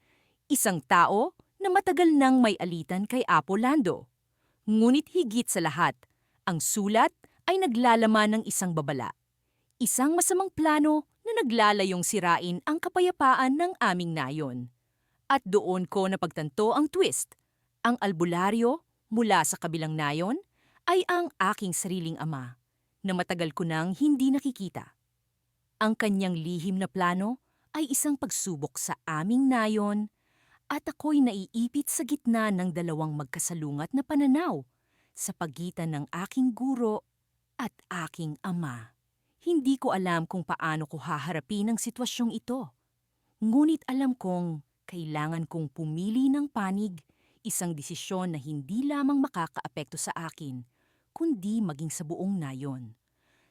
Isang tao na matagal nang may alitan kay Apolando. Ngunit higit sa lahat, ang sulat ay naglalaman ng isang babala. Isang masamang plano na naglalayong sirain ang kapayapaan ng aming nayon. At doon ko napagtanto ang twist. Ang albularyo mula sa kabilang nayon ay ang aking sariling ama na matagal ko nang hindi nakikita. Ang kanyang lihim na plano ay isang pagsubok sa aming nayon at ako'y naiipit sa gitna ng dalawang magkasalungat na pananaw sa pagitan ng aking guro at aking ama. Hindi ko alam kung paano ko haharapin ang sitwasyong ito. Ngunit alam kong kailangan kong pumili ng panig, isang desisyon na hindi lamang makakaapekto sa akin, kundi maging sa buong nayon.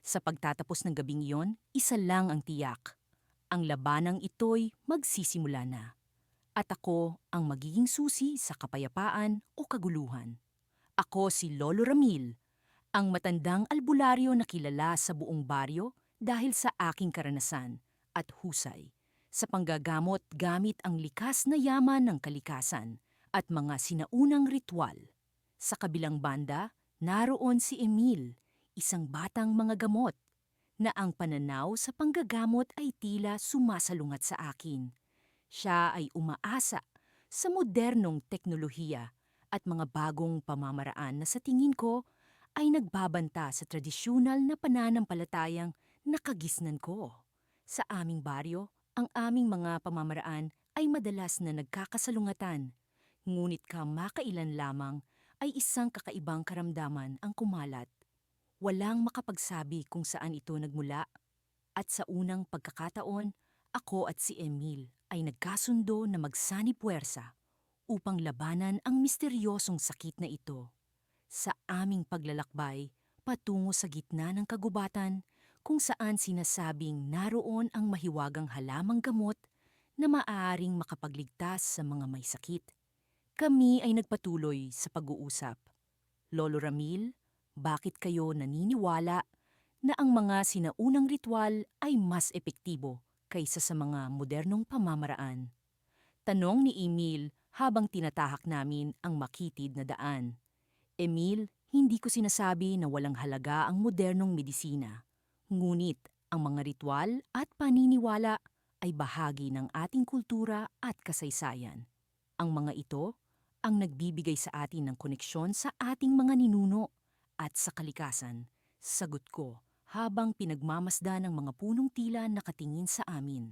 Sa pagtatapos ng gabing iyon, isa lang ang tiyak. Ang labanang ito'y magsisimula na. At ako ang magiging susi sa kapayapaan o kaguluhan. Ako si Lolo Ramil, ang matandang albularyo na kilala sa buong baryo dahil sa aking karanasan at husay sa panggagamot gamit ang likas na yaman ng kalikasan at mga sinaunang ritual. Sa kabilang banda, naroon si Emil, isang batang mga gamot. na ang pananaw sa panggagamot ay tila sumasalungat sa akin. Siya ay umaasa sa modernong teknolohiya at mga bagong pamamaraan na sa tingin ko ay nagbabanta sa tradisyonal na pananampalatayang nakagisnan ko. Sa aming baryo, ang aming mga pamamaraan ay madalas na nagkakasalungatan, ngunit kamakailan lamang ay isang kakaibang karamdaman ang kumalat. Walang makapagsabi kung saan ito nagmula at sa unang pagkakataon, ako at si Emil ay nagkasundo na magsani-puwersa upang labanan ang misteryosong sakit na ito. Sa aming paglalakbay, patungo sa gitna ng kagubatan kung saan sinasabing naroon ang mahiwagang halamang gamot na maaaring makapagligtas sa mga may sakit. Kami ay nagpatuloy sa pag-uusap. Lolo Ramil, bakit kayo naniniwala na ang mga sinaunang ritual ay mas epektibo kaysa sa mga modernong pamamaraan? Tanong ni Emil habang tinatahak namin ang makitid na daan. Emil, hindi ko sinasabi na walang halaga ang modernong medisina. Ngunit ang mga ritual at paniniwala ay bahagi ng ating kultura at kasaysayan. Ang mga ito ang nagbibigay sa atin ng koneksyon sa ating mga ninuno at sa kalikasan. Sagot ko habang pinagmamasdan ng mga punong tila nakatingin sa amin.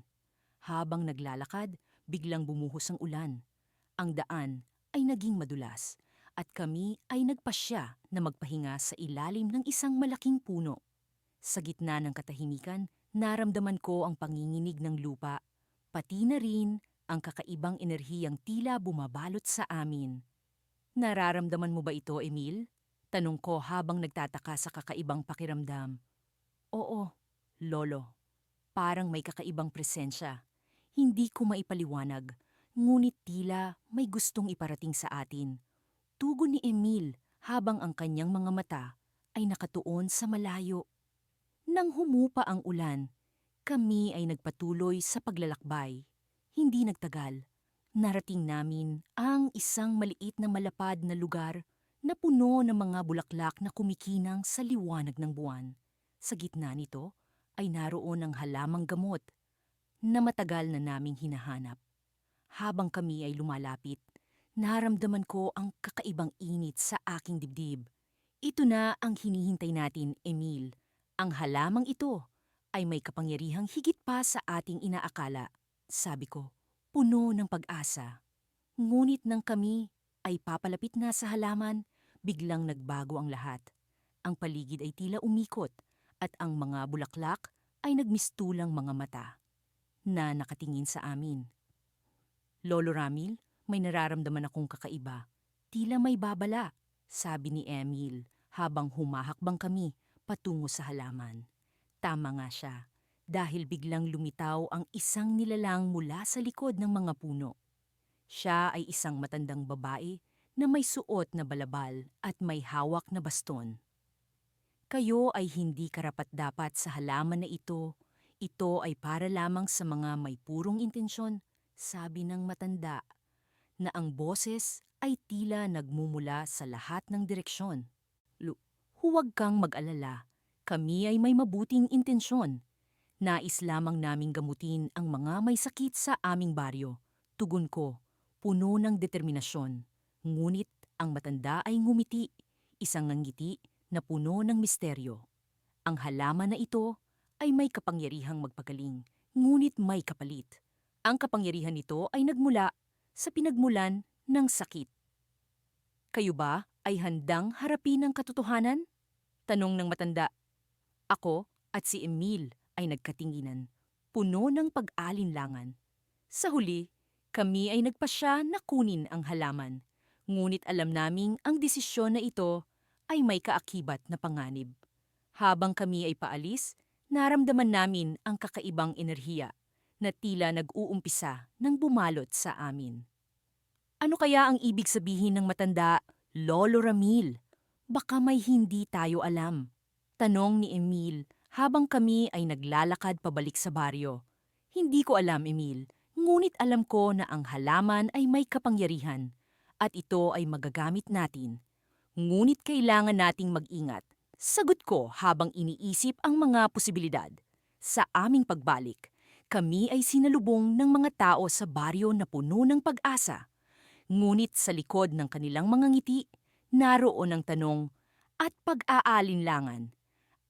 Habang naglalakad, biglang bumuhos ang ulan. Ang daan ay naging madulas at kami ay nagpasya na magpahinga sa ilalim ng isang malaking puno. Sa gitna ng katahimikan, naramdaman ko ang panginginig ng lupa, pati na rin ang kakaibang enerhiyang tila bumabalot sa amin. Nararamdaman mo ba ito, Emil? Tanong ko habang nagtataka sa kakaibang pakiramdam. Oo, Lolo. Parang may kakaibang presensya. Hindi ko maipaliwanag, ngunit tila may gustong iparating sa atin. Tugon ni Emil habang ang kanyang mga mata ay nakatuon sa malayo. Nang humupa ang ulan, kami ay nagpatuloy sa paglalakbay. Hindi nagtagal, narating namin ang isang maliit na malapad na lugar na puno ng mga bulaklak na kumikinang sa liwanag ng buwan. Sa gitna nito ay naroon ang halamang gamot na matagal na naming hinahanap. Habang kami ay lumalapit, naramdaman ko ang kakaibang init sa aking dibdib. Ito na ang hinihintay natin, Emil. Ang halamang ito ay may kapangyarihang higit pa sa ating inaakala. Sabi ko, puno ng pag-asa. Ngunit nang kami ay papalapit na sa halaman, biglang nagbago ang lahat. Ang paligid ay tila umikot at ang mga bulaklak ay nagmistulang mga mata na nakatingin sa amin. Lolo Ramil, may nararamdaman akong kakaiba. Tila may babala, sabi ni Emil habang humahakbang kami patungo sa halaman. Tama nga siya, dahil biglang lumitaw ang isang nilalang mula sa likod ng mga puno. Siya ay isang matandang babae na may suot na balabal at may hawak na baston. Kayo ay hindi karapat-dapat sa halaman na ito. Ito ay para lamang sa mga may purong intensyon, sabi ng matanda, na ang boses ay tila nagmumula sa lahat ng direksyon. Huwag kang mag-alala, kami ay may mabuting intensyon. Nais lamang naming gamutin ang mga may sakit sa aming baryo. Tugon ko, puno ng determinasyon. Ngunit ang matanda ay ngumiti, isang ngiti na puno ng misteryo. Ang halaman na ito ay may kapangyarihang magpagaling, ngunit may kapalit. Ang kapangyarihan nito ay nagmula sa pinagmulan ng sakit. Kayo ba ay handang harapin ang katotohanan? Tanong ng matanda. Ako at si Emil ay nagkatinginan, puno ng pag-alinlangan. Sa huli, kami ay nagpasya na kunin ang halaman, ngunit alam naming ang desisyon na ito ay may kaakibat na panganib. Habang kami ay paalis, naramdaman namin ang kakaibang enerhiya na tila nag-uumpisa ng bumalot sa amin. Ano kaya ang ibig sabihin ng matanda, Lolo Ramil? Baka may hindi tayo alam. Tanong ni Emil habang kami ay naglalakad pabalik sa baryo. Hindi ko alam, Emil, ngunit alam ko na ang halaman ay may kapangyarihan at ito ay magagamit natin. Ngunit kailangan nating mag-ingat Sagot ko habang iniisip ang mga posibilidad. Sa aming pagbalik, kami ay sinalubong ng mga tao sa baryo na puno ng pag-asa. Ngunit sa likod ng kanilang mga ngiti, naroon ang tanong at pag-aalinlangan.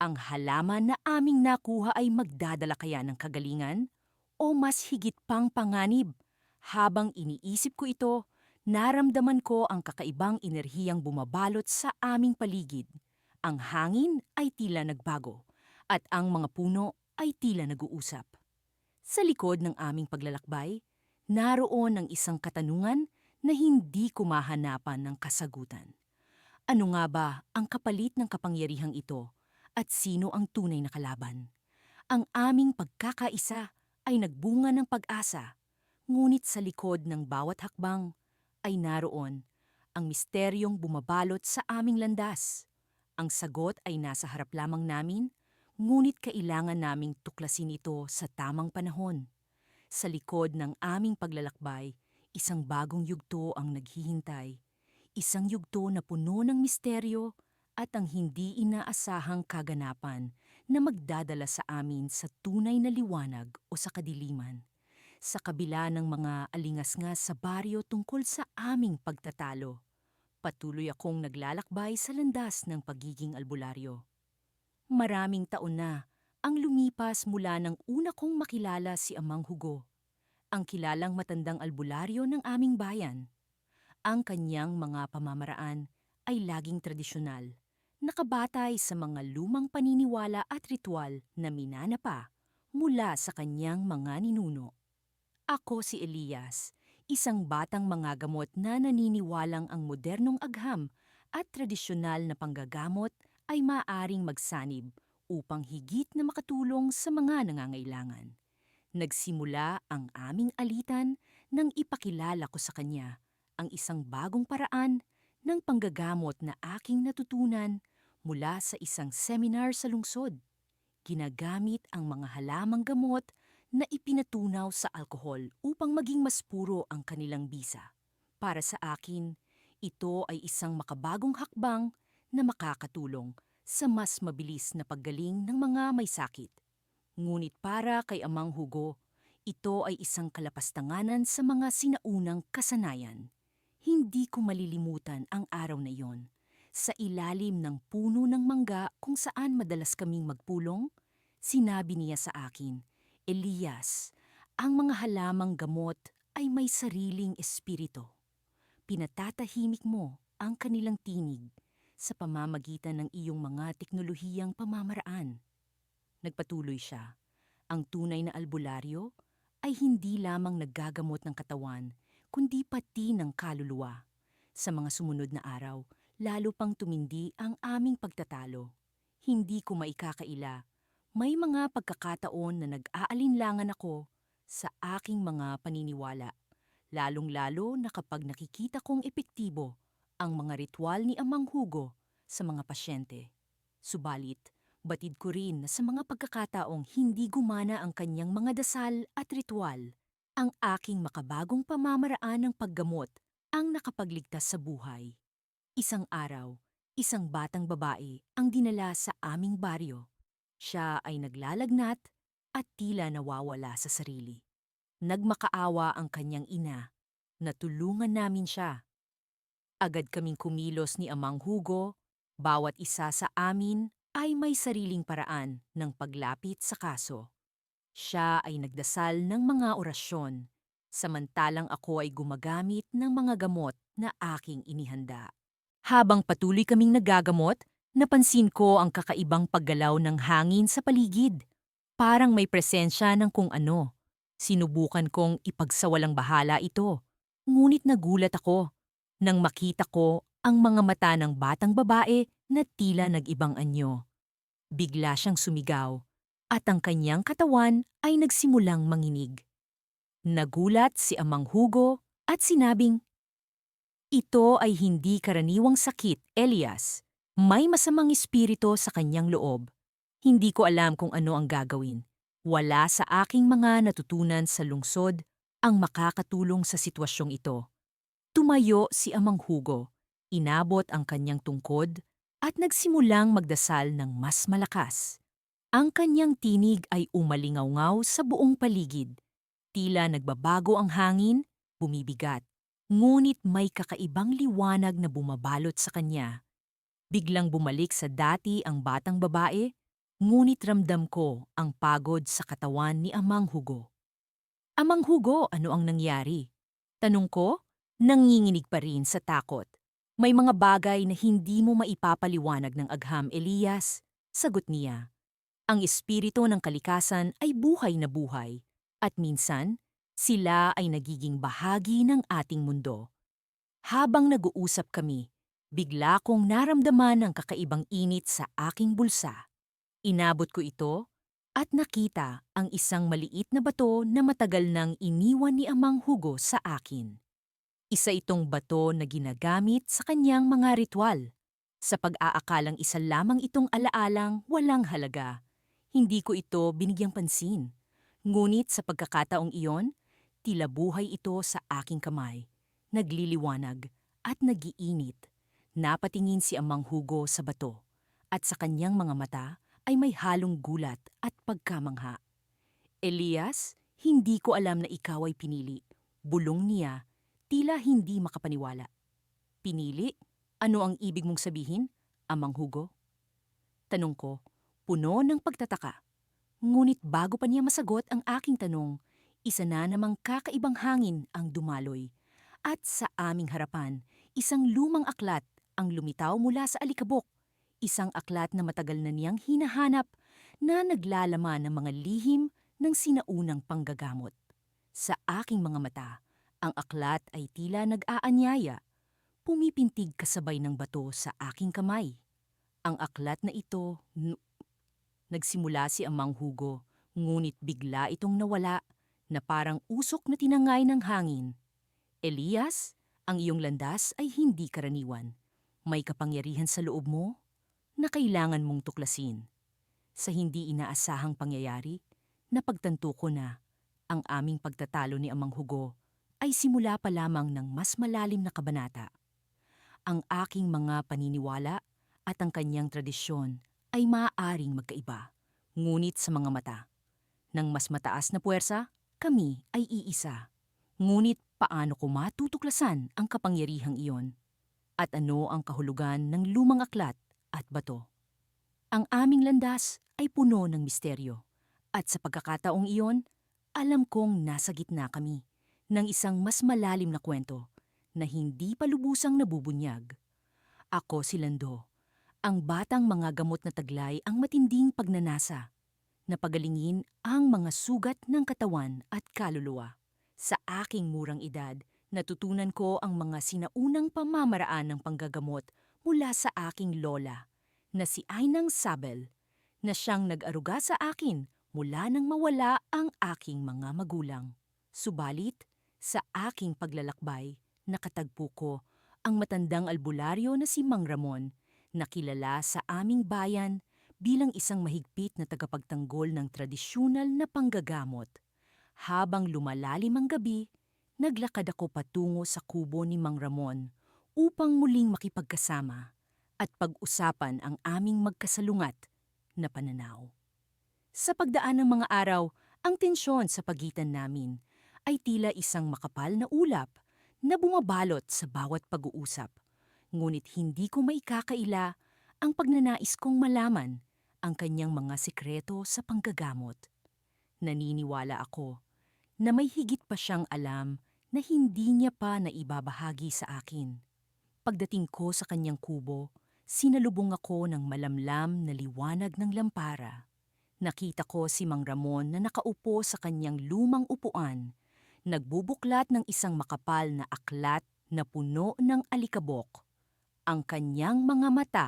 Ang halaman na aming nakuha ay magdadala kaya ng kagalingan o mas higit pang panganib? Habang iniisip ko ito, naramdaman ko ang kakaibang enerhiyang bumabalot sa aming paligid. Ang hangin ay tila nagbago at ang mga puno ay tila nag-uusap. Sa likod ng aming paglalakbay, naroon ang isang katanungan na hindi ko mahanapan ng kasagutan. Ano nga ba ang kapalit ng kapangyarihang ito at sino ang tunay na kalaban? Ang aming pagkakaisa ay nagbunga ng pag-asa, ngunit sa likod ng bawat hakbang ay naroon ang misteryong bumabalot sa aming landas. Ang sagot ay nasa harap lamang namin, ngunit kailangan naming tuklasin ito sa tamang panahon. Sa likod ng aming paglalakbay, isang bagong yugto ang naghihintay. Isang yugto na puno ng misteryo at ang hindi inaasahang kaganapan na magdadala sa amin sa tunay na liwanag o sa kadiliman. Sa kabila ng mga alingasngas sa baryo tungkol sa aming pagtatalo, patuloy akong naglalakbay sa landas ng pagiging albularyo. Maraming taon na ang lumipas mula nang una kong makilala si Amang Hugo, ang kilalang matandang albularyo ng aming bayan. Ang kanyang mga pamamaraan ay laging tradisyonal, nakabatay sa mga lumang paniniwala at ritual na minana pa mula sa kanyang mga ninuno. Ako si Elias, isang batang mangagamot na naniniwalang ang modernong agham at tradisyonal na panggagamot ay maaring magsanib upang higit na makatulong sa mga nangangailangan. Nagsimula ang aming alitan nang ipakilala ko sa kanya ang isang bagong paraan ng panggagamot na aking natutunan mula sa isang seminar sa lungsod. Ginagamit ang mga halamang gamot na ipinatunaw sa alkohol upang maging mas puro ang kanilang bisa. Para sa akin, ito ay isang makabagong hakbang na makakatulong sa mas mabilis na paggaling ng mga may sakit. Ngunit para kay Amang Hugo, ito ay isang kalapastanganan sa mga sinaunang kasanayan. Hindi ko malilimutan ang araw na iyon. Sa ilalim ng puno ng mangga kung saan madalas kaming magpulong, sinabi niya sa akin, Elias, ang mga halamang gamot ay may sariling espiritu. Pinatatahimik mo ang kanilang tinig sa pamamagitan ng iyong mga teknolohiyang pamamaraan. Nagpatuloy siya. Ang tunay na albularyo ay hindi lamang naggagamot ng katawan, kundi pati ng kaluluwa. Sa mga sumunod na araw, lalo pang tumindi ang aming pagtatalo. Hindi ko maikakaila. May mga pagkakataon na nag-aalinlangan ako sa aking mga paniniwala, lalong-lalo na kapag nakikita kong epektibo ang mga ritual ni Amang Hugo sa mga pasyente. Subalit, batid ko rin na sa mga pagkakataong hindi gumana ang kanyang mga dasal at ritual, ang aking makabagong pamamaraan ng paggamot ang nakapagligtas sa buhay. Isang araw, isang batang babae ang dinala sa aming baryo. Siya ay naglalagnat at tila nawawala sa sarili. Nagmakaawa ang kanyang ina na tulungan namin siya. Agad kaming kumilos ni Amang Hugo, bawat isa sa amin ay may sariling paraan ng paglapit sa kaso. Siya ay nagdasal ng mga orasyon, samantalang ako ay gumagamit ng mga gamot na aking inihanda. Habang patuloy kaming nagagamot, napansin ko ang kakaibang paggalaw ng hangin sa paligid. Parang may presensya ng kung ano. Sinubukan kong ipagsawalang bahala ito. Ngunit nagulat ako nang makita ko ang mga mata ng batang babae na tila nag-ibang anyo. Bigla siyang sumigaw at ang kanyang katawan ay nagsimulang manginig. Nagulat si Amang Hugo at sinabing, "Ito ay hindi karaniwang sakit, Elias. May masamang espiritu sa kanyang loob. Hindi ko alam kung ano ang gagawin. Wala sa aking mga natutunan sa lungsod ang makakatulong sa sitwasyong ito." Tumayo si Amang Hugo, inabot ang kanyang tungkod at nagsimulang magdasal ng mas malakas. Ang kanyang tinig ay umalingaw sa buong paligid. Tila nagbabago ang hangin, bumibigat. Ngunit may kakaibang liwanag na bumabalot sa kanya. Biglang bumalik sa dati ang batang babae, ngunit ramdam ko ang pagod sa katawan ni Amang Hugo. Amang Hugo, ano ang nangyari? Tanong ko, nanginginig pa rin sa takot. May mga bagay na hindi mo maipapaliwanag ng agham, Elias. Sagot niya. Ang espiritu ng kalikasan ay buhay na buhay, at minsan, sila ay nagiging bahagi ng ating mundo. Habang nag-uusap kami, bigla kong naramdaman ang kakaibang init sa aking bulsa. Inabot ko ito at nakita ang isang maliit na bato na matagal nang iniwan ni Amang Hugo sa akin. Isa itong bato na ginagamit sa kanyang mga ritual. Sa pag-aakalang isa lamang itong alaalang walang halaga, hindi ko ito binigyang pansin. Ngunit sa pagkakataong iyon, tila buhay ito sa aking kamay. Nagliliwanag at nagiinit. Napatingin si Amang Hugo sa bato at sa kanyang mga mata ay may halong gulat at pagkamangha. Elias, hindi ko alam na ikaw ay pinili. Bulong niya, tila hindi makapaniwala. Pinili? Ano ang ibig mong sabihin, Amang Hugo? Tanong ko, puno ng pagtataka. Ngunit bago pa niya masagot ang aking tanong, isa na namang kakaibang hangin ang dumaloy. At sa aming harapan, isang lumang aklat ang lumitaw mula sa alikabok. Isang aklat na matagal na niyang hinahanap na naglalaman ng mga lihim ng sinaunang panggagamot. Sa aking mga mata, ang aklat ay tila nag-aanyaya. Pumipintig kasabay ng bato sa aking kamay. Ang aklat na ito, nagsimula si Amang Hugo, ngunit bigla itong nawala na parang usok na tinangay ng hangin. Elias, ang iyong landas ay hindi karaniwan. May kapangyarihan sa loob mo na kailangan mong tuklasin. Sa hindi inaasahang pangyayari, napagtanto ko na ang aming pagtatalo ni Amang Hugo ay simula pa lamang ng mas malalim na kabanata. Ang aking mga paniniwala at ang kanyang tradisyon ay maaaring magkaiba, ngunit sa mga mata ng mas mataas na puwersa, kami ay iisa. Ngunit paano ko matutuklasan ang kapangyarihang iyon? At ano ang kahulugan ng lumang aklat at bato? Ang aming landas ay puno ng misteryo. At sa pagkakataong iyon, alam kong nasa gitna kami ng isang mas malalim na kwento na hindi pa lubusang nabubunyag. Ako si Lando, ang batang mga gamot na taglay ang matinding pagnanasa. Napagalingin ang mga sugat ng katawan at kaluluwa. Sa aking murang edad, natutunan ko ang mga sinaunang pamamaraan ng panggagamot mula sa aking lola, na si Ainang Sabel, na siyang nag-aruga sa akin mula nang mawala ang aking mga magulang. Subalit, sa aking paglalakbay, nakatagpo ko ang matandang albularyo na si Mang Ramon, na kilala sa aming bayan bilang isang mahigpit na tagapagtanggol ng tradisyonal na panggagamot. Habang lumalalim ang gabi, naglakad ako patungo sa kubo ni Mang Ramon upang muling makipagkasama at pag-usapan ang aming magkasalungat na pananaw. Sa pagdaan ng mga araw, ang tensyon sa pagitan namin ay tila isang makapal na ulap na bumabalot sa bawat pag-uusap. Ngunit hindi ko maikakaila ang pagnanais kong malaman ang kanyang mga sikreto sa panggagamot. Naniniwala ako na may higit pa siyang alam na hindi niya pa naibabahagi sa akin. Pagdating ko sa kanyang kubo, sinalubong ako ng malamlam na liwanag ng lampara. Nakita ko si Mang Ramon na nakaupo sa kanyang lumang upuan, nagbubuklat ng isang makapal na aklat na puno ng alikabok. Ang kanyang mga mata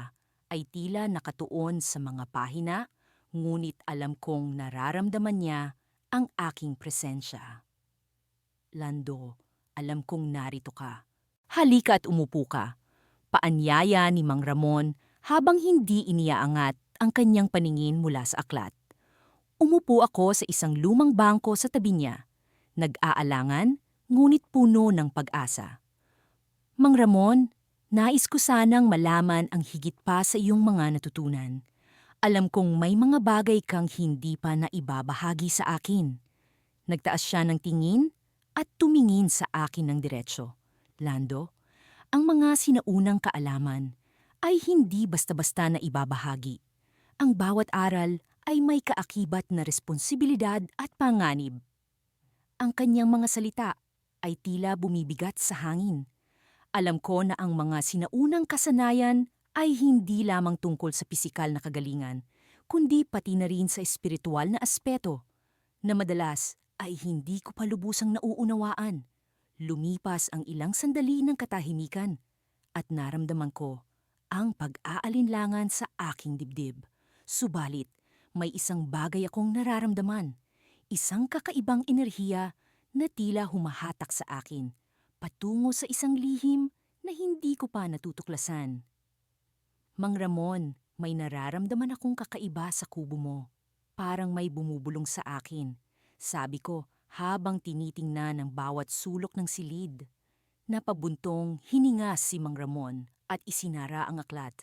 ay tila nakatuon sa mga pahina, ngunit alam kong nararamdaman niya ang aking presensya. Lando, alam kong narito ka. Halika at umupo ka. Paanyaya ni Mang Ramon habang hindi iniaangat ang kanyang paningin mula sa aklat. Umupo ako sa isang lumang bangko sa tabi niya. Nag-aalangan, ngunit puno ng pag-asa. Mang Ramon, Nais ko sanang malaman ang higit pa sa iyong mga natutunan. Alam kong may mga bagay kang hindi pa naibabahagi sa akin. Nagtaas siya ng tingin at tumingin sa akin ng diretsyo. Lando, ang mga sinaunang kaalaman ay hindi basta-basta na ibabahagi. Ang bawat aral ay may kaakibat na responsibilidad at panganib. Ang kanyang mga salita ay tila bumibigat sa hangin. Alam ko na ang mga sinaunang kasanayan ay hindi lamang tungkol sa pisikal na kagalingan, kundi pati na rin sa espiritual na aspeto na madalas ay hindi ko pa lubusang nauunawaan. Lumipas ang ilang sandali ng katahimikan at naramdaman ko ang pag-aalinlangan sa aking dibdib. Subalit, may isang bagay akong nararamdaman, isang kakaibang enerhiya na tila humahatak sa akin, patungo sa isang lihim na hindi ko pa natutuklasan. Mang Ramon, may nararamdaman akong kakaiba sa kubo mo. Parang may bumubulong sa akin. Sabi ko habang tinitingnan ang bawat sulok ng silid. Napabuntong hininga si Mang Ramon at isinara ang aklat.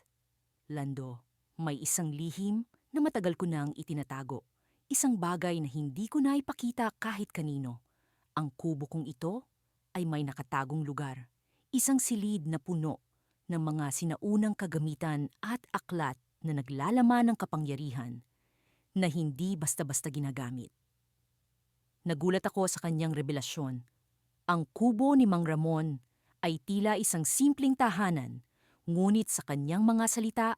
Lando, may isang lihim na matagal ko nang itinatago. Isang bagay na hindi ko na ipakita kahit kanino. Ang kubo kong ito ay may nakatagong lugar. Isang silid na puno ng mga sinaunang kagamitan at aklat na naglalaman ng kapangyarihan na hindi basta-basta ginagamit. Nagulat ako sa kanyang revelasyon. Ang kubo ni Mang Ramon ay tila isang simpleng tahanan, ngunit sa kanyang mga salita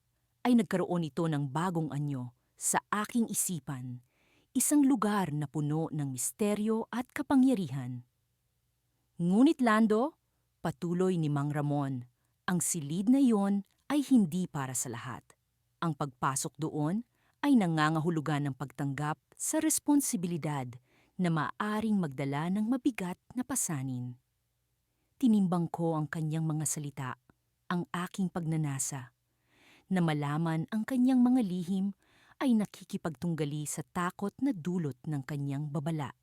ay nagkaroon ito ng bagong anyo sa aking isipan, isang lugar na puno ng misteryo at kapangyarihan. Ngunit Lando, patuloy ni Mang Ramon, ang silid na iyon ay hindi para sa lahat. Ang pagpasok doon ay nangangahulugan ng pagtanggap sa responsibilidad na maaaring magdala ng mabigat na pasanin. Tinimbang ko ang kanyang mga salita, ang aking pagnanasa, na malaman ang kanyang mga lihim ay nakikipagtunggali sa takot na dulot ng kanyang babala.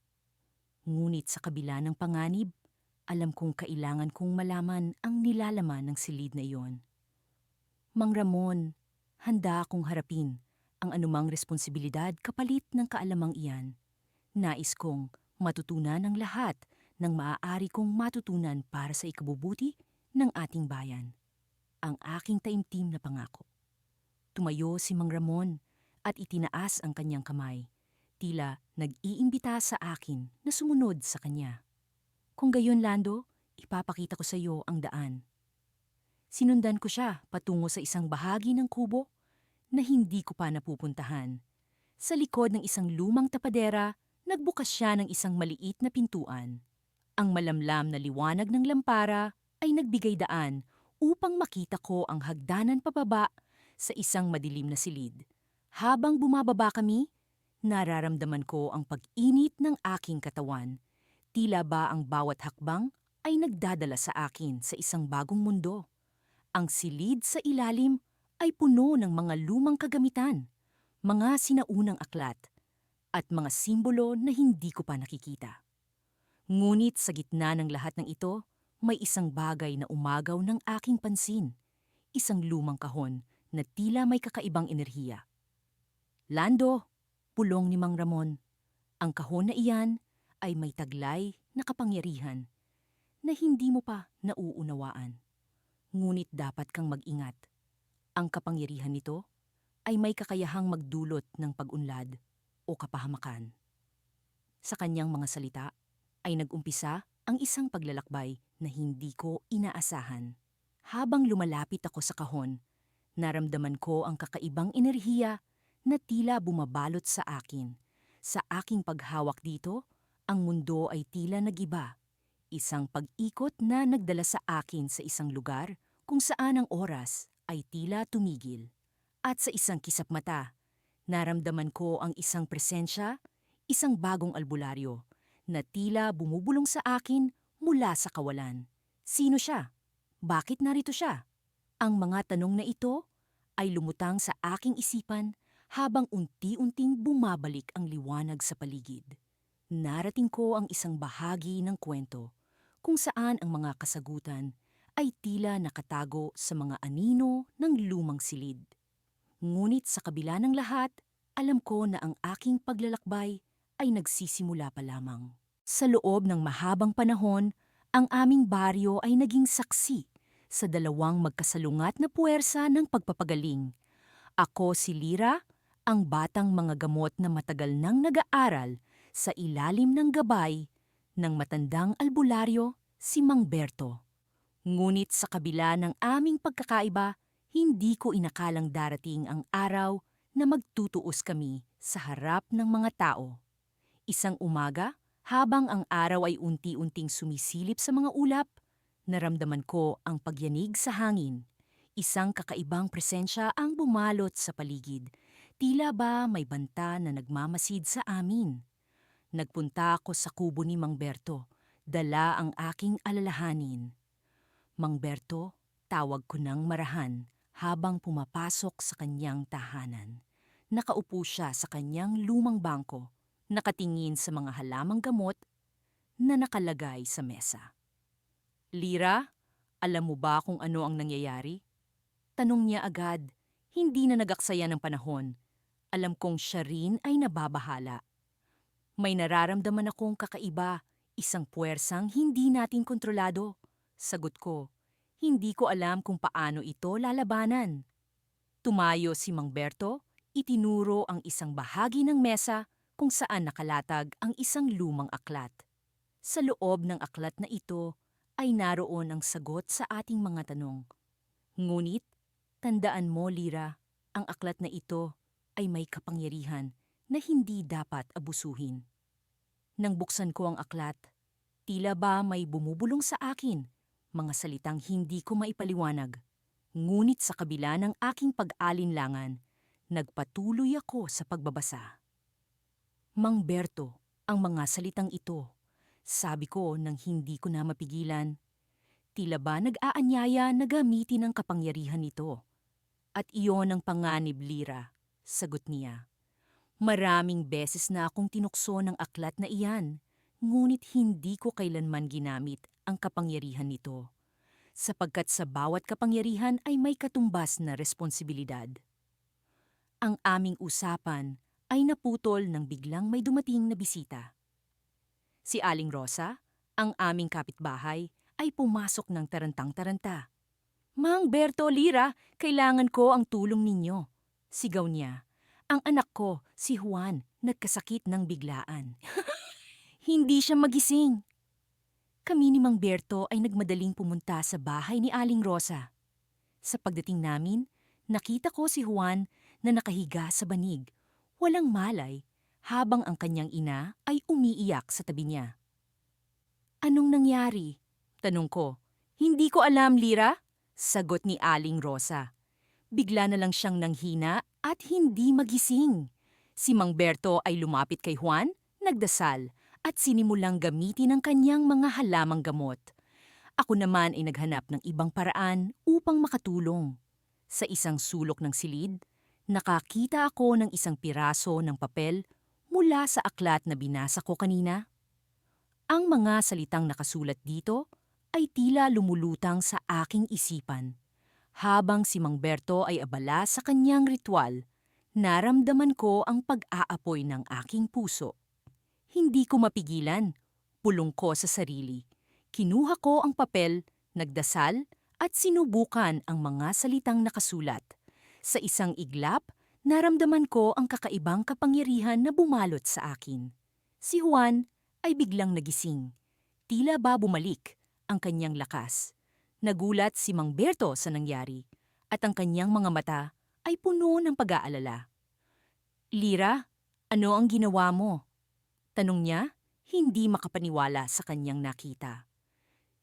Ngunit sa kabila ng panganib, alam kong kailangan kong malaman ang nilalaman ng silid na iyon. Mang Ramon, handa akong harapin ang anumang responsibilidad kapalit ng kaalamang iyan. Nais kong matutunan ang lahat ng maaari kong matutunan para sa ikabubuti ng ating bayan. Ang aking taimtim na pangako. Tumayo si Mang Ramon at itinaas ang kanyang kamay. Tila nag-iimbita sa akin na sumunod sa kanya. Kung gayon, Lando, ipapakita ko sa iyo ang daan. Sinundan ko siya patungo sa isang bahagi ng kubo na hindi ko pa napupuntahan. Sa likod ng isang lumang tapadera, nagbukas siya ng isang maliit na pintuan. Ang malamlam na liwanag ng lampara ay nagbigay daan upang makita ko ang hagdanan pababa sa isang madilim na silid. Habang bumababa kami, nararamdaman ko ang pag-init ng aking katawan. Tila ba ang bawat hakbang ay nagdadala sa akin sa isang bagong mundo. Ang silid sa ilalim ay puno ng mga lumang kagamitan, mga sinaunang aklat, at mga simbolo na hindi ko pa nakikita. Ngunit sa gitna ng lahat ng ito, may isang bagay na umagaw ng aking pansin. Isang lumang kahon na tila may kakaibang enerhiya. Lando, pulong ni Mang Ramon, ang kahon na iyan ay may taglay na kapangyarihan na hindi mo pa nauunawaan. Ngunit dapat kang mag-ingat. Ang kapangyarihan nito ay may kakayahang magdulot ng pag-unlad o kapahamakan. Sa kanyang mga salita ay nag-umpisa ang isang paglalakbay na hindi ko inaasahan. Habang lumalapit ako sa kahon, naramdaman ko ang kakaibang enerhiya na tila bumabalot sa akin. Sa aking paghawak dito, ang mundo ay tila nag-iba. Isang pag-ikot na nagdala sa akin sa isang lugar kung saan ang oras ay tila tumigil. At sa isang kisap mata, naramdaman ko ang isang presensya, isang bagong albularyo, na tila bumubulong sa akin mula sa kawalan. Sino siya? Bakit narito siya? Ang mga tanong na ito ay lumutang sa aking isipan habang unti-unting bumabalik ang liwanag sa paligid. Narating ko ang isang bahagi ng kwento kung saan ang mga kasagutan ay tila nakatago sa mga anino ng lumang silid. Ngunit sa kabila ng lahat, alam ko na ang aking paglalakbay ay nagsisimula pa lamang. Sa loob ng mahabang panahon, ang aming baryo ay naging saksi sa dalawang magkasalungat na puwersa ng pagpapagaling. Ako si Lira, ang batang mga gamot na matagal nang nag-aaral sa ilalim ng gabay ng matandang albularyo si Mang Berto. Ngunit sa kabila ng aming pagkakaiba, hindi ko inakalang darating ang araw na magtutuos kami sa harap ng mga tao. Isang umaga, habang ang araw ay unti-unting sumisilip sa mga ulap, naramdaman ko ang pagyanig sa hangin. Isang kakaibang presensya ang bumalot sa paligid. Tila ba may banta na nagmamasid sa amin. Nagpunta ako sa kubo ni Mang Berto, dala ang aking alalahanin. Mang Berto, tawag ko ng marahan habang pumapasok sa kanyang tahanan. Nakaupo siya sa kanyang lumang bangko, nakatingin sa mga halamang gamot na nakalagay sa mesa. Lira, alam mo ba kung ano ang nangyayari? Tanong niya agad, hindi na nagaksaya ng panahon. Alam kong siya rin ay nababahala. May nararamdaman akong kakaiba, isang puwersang hindi natin kontrolado. Sagot ko, hindi ko alam kung paano ito lalabanan. Tumayo si Mang Berto, itinuro ang isang bahagi ng mesa kung saan nakalatag ang isang lumang aklat. Sa loob ng aklat na ito ay naroon ang sagot sa ating mga tanong. Ngunit, tandaan mo, Lira, ang aklat na ito ay may kapangyarihan na hindi dapat abusuhin. Nang buksan ko ang aklat, tila ba may bumubulong sa akin, mga salitang hindi ko maipaliwanag. Ngunit sa kabila ng aking pag-alinlangan, nagpatuloy ako sa pagbabasa. Mang Berto, ang mga salitang ito, sabi ko nang hindi ko na mapigilan. Tila ba nag-aanyaya na gamitin ang kapangyarihan nito? At iyon ang panganib, Lira, sagot niya. Maraming beses na akong tinukso ng aklat na iyan, ngunit hindi ko kailanman ginamit ang kapangyarihan nito. Sapagkat sa bawat kapangyarihan ay may katumbas na responsibilidad. Ang aming usapan ay naputol nang biglang may dumating na bisita. Si Aling Rosa, ang aming kapitbahay, ay pumasok ng tarantang-taranta. Mang Berto, Lira, kailangan ko ang tulong ninyo. Sigaw niya. Ang anak ko, si Juan, nagkasakit ng biglaan. Hindi siya magising. Kami ni Mang Berto ay nagmadaling pumunta sa bahay ni Aling Rosa. Sa pagdating namin, nakita ko si Juan na nakahiga sa banig, walang malay, habang ang kanyang ina ay umiiyak sa tabi niya. Anong nangyari? Tanong ko. Hindi ko alam, Lira, sagot ni Aling Rosa. Bigla na lang siyang nanghina at hindi magising. Si Mang Berto ay lumapit kay Juan, nagdasal, at sinimulang gamitin ang kanyang mga halamang gamot. Ako naman ay naghanap ng ibang paraan upang makatulong. Sa isang sulok ng silid, nakakita ako ng isang piraso ng papel mula sa aklat na binasa ko kanina. Ang mga salitang nakasulat dito ay tila lumulutang sa aking isipan. Habang si Mang Berto ay abala sa kanyang ritual, naramdaman ko ang pag-aapoy ng aking puso. Hindi ko mapigilan, pulong ko sa sarili. Kinuha ko ang papel, nagdasal, at sinubukan ang mga salitang nakasulat. Sa isang iglap, naramdaman ko ang kakaibang kapangyarihan na bumalot sa akin. Si Juan ay biglang nagising. Tila ba bumalik ang kanyang lakas. Nagulat si Mang Berto sa nangyari at ang kanyang mga mata ay puno ng pag-aalala. Lira, ano ang ginawa mo? Tanong niya, hindi makapaniwala sa kanyang nakita.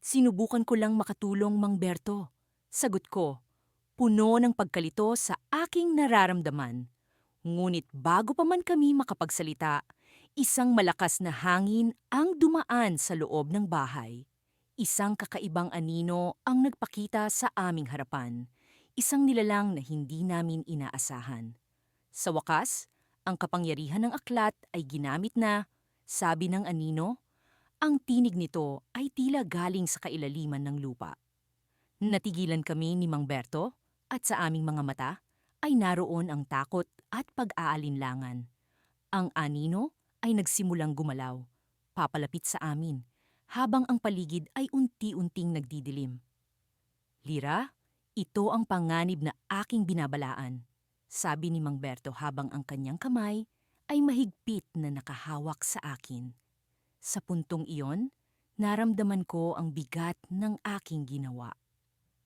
Sinubukan ko lang makatulong, Mang Berto. Sagot ko, puno ng pagkalito sa aking nararamdaman. Ngunit bago pa man kami makapagsalita, isang malakas na hangin ang dumaan sa loob ng bahay. Isang kakaibang anino ang nagpakita sa aming harapan. Isang nilalang na hindi namin inaasahan. Sa wakas, ang kapangyarihan ng aklat ay ginamit na, sabi ng anino, ang tinig nito ay tila galing sa kailaliman ng lupa. Natigilan kami ni Mang Berto at sa aming mga mata ay naroon ang takot at pag-aalinlangan. Ang anino ay nagsimulang gumalaw, papalapit sa amin, habang ang paligid ay unti-unting nagdidilim. Lira, ito ang panganib na aking binabalaan, sabi ni Mang Berto habang ang kanyang kamay ay mahigpit na nakahawak sa akin. Sa puntong iyon, naramdaman ko ang bigat ng aking ginawa.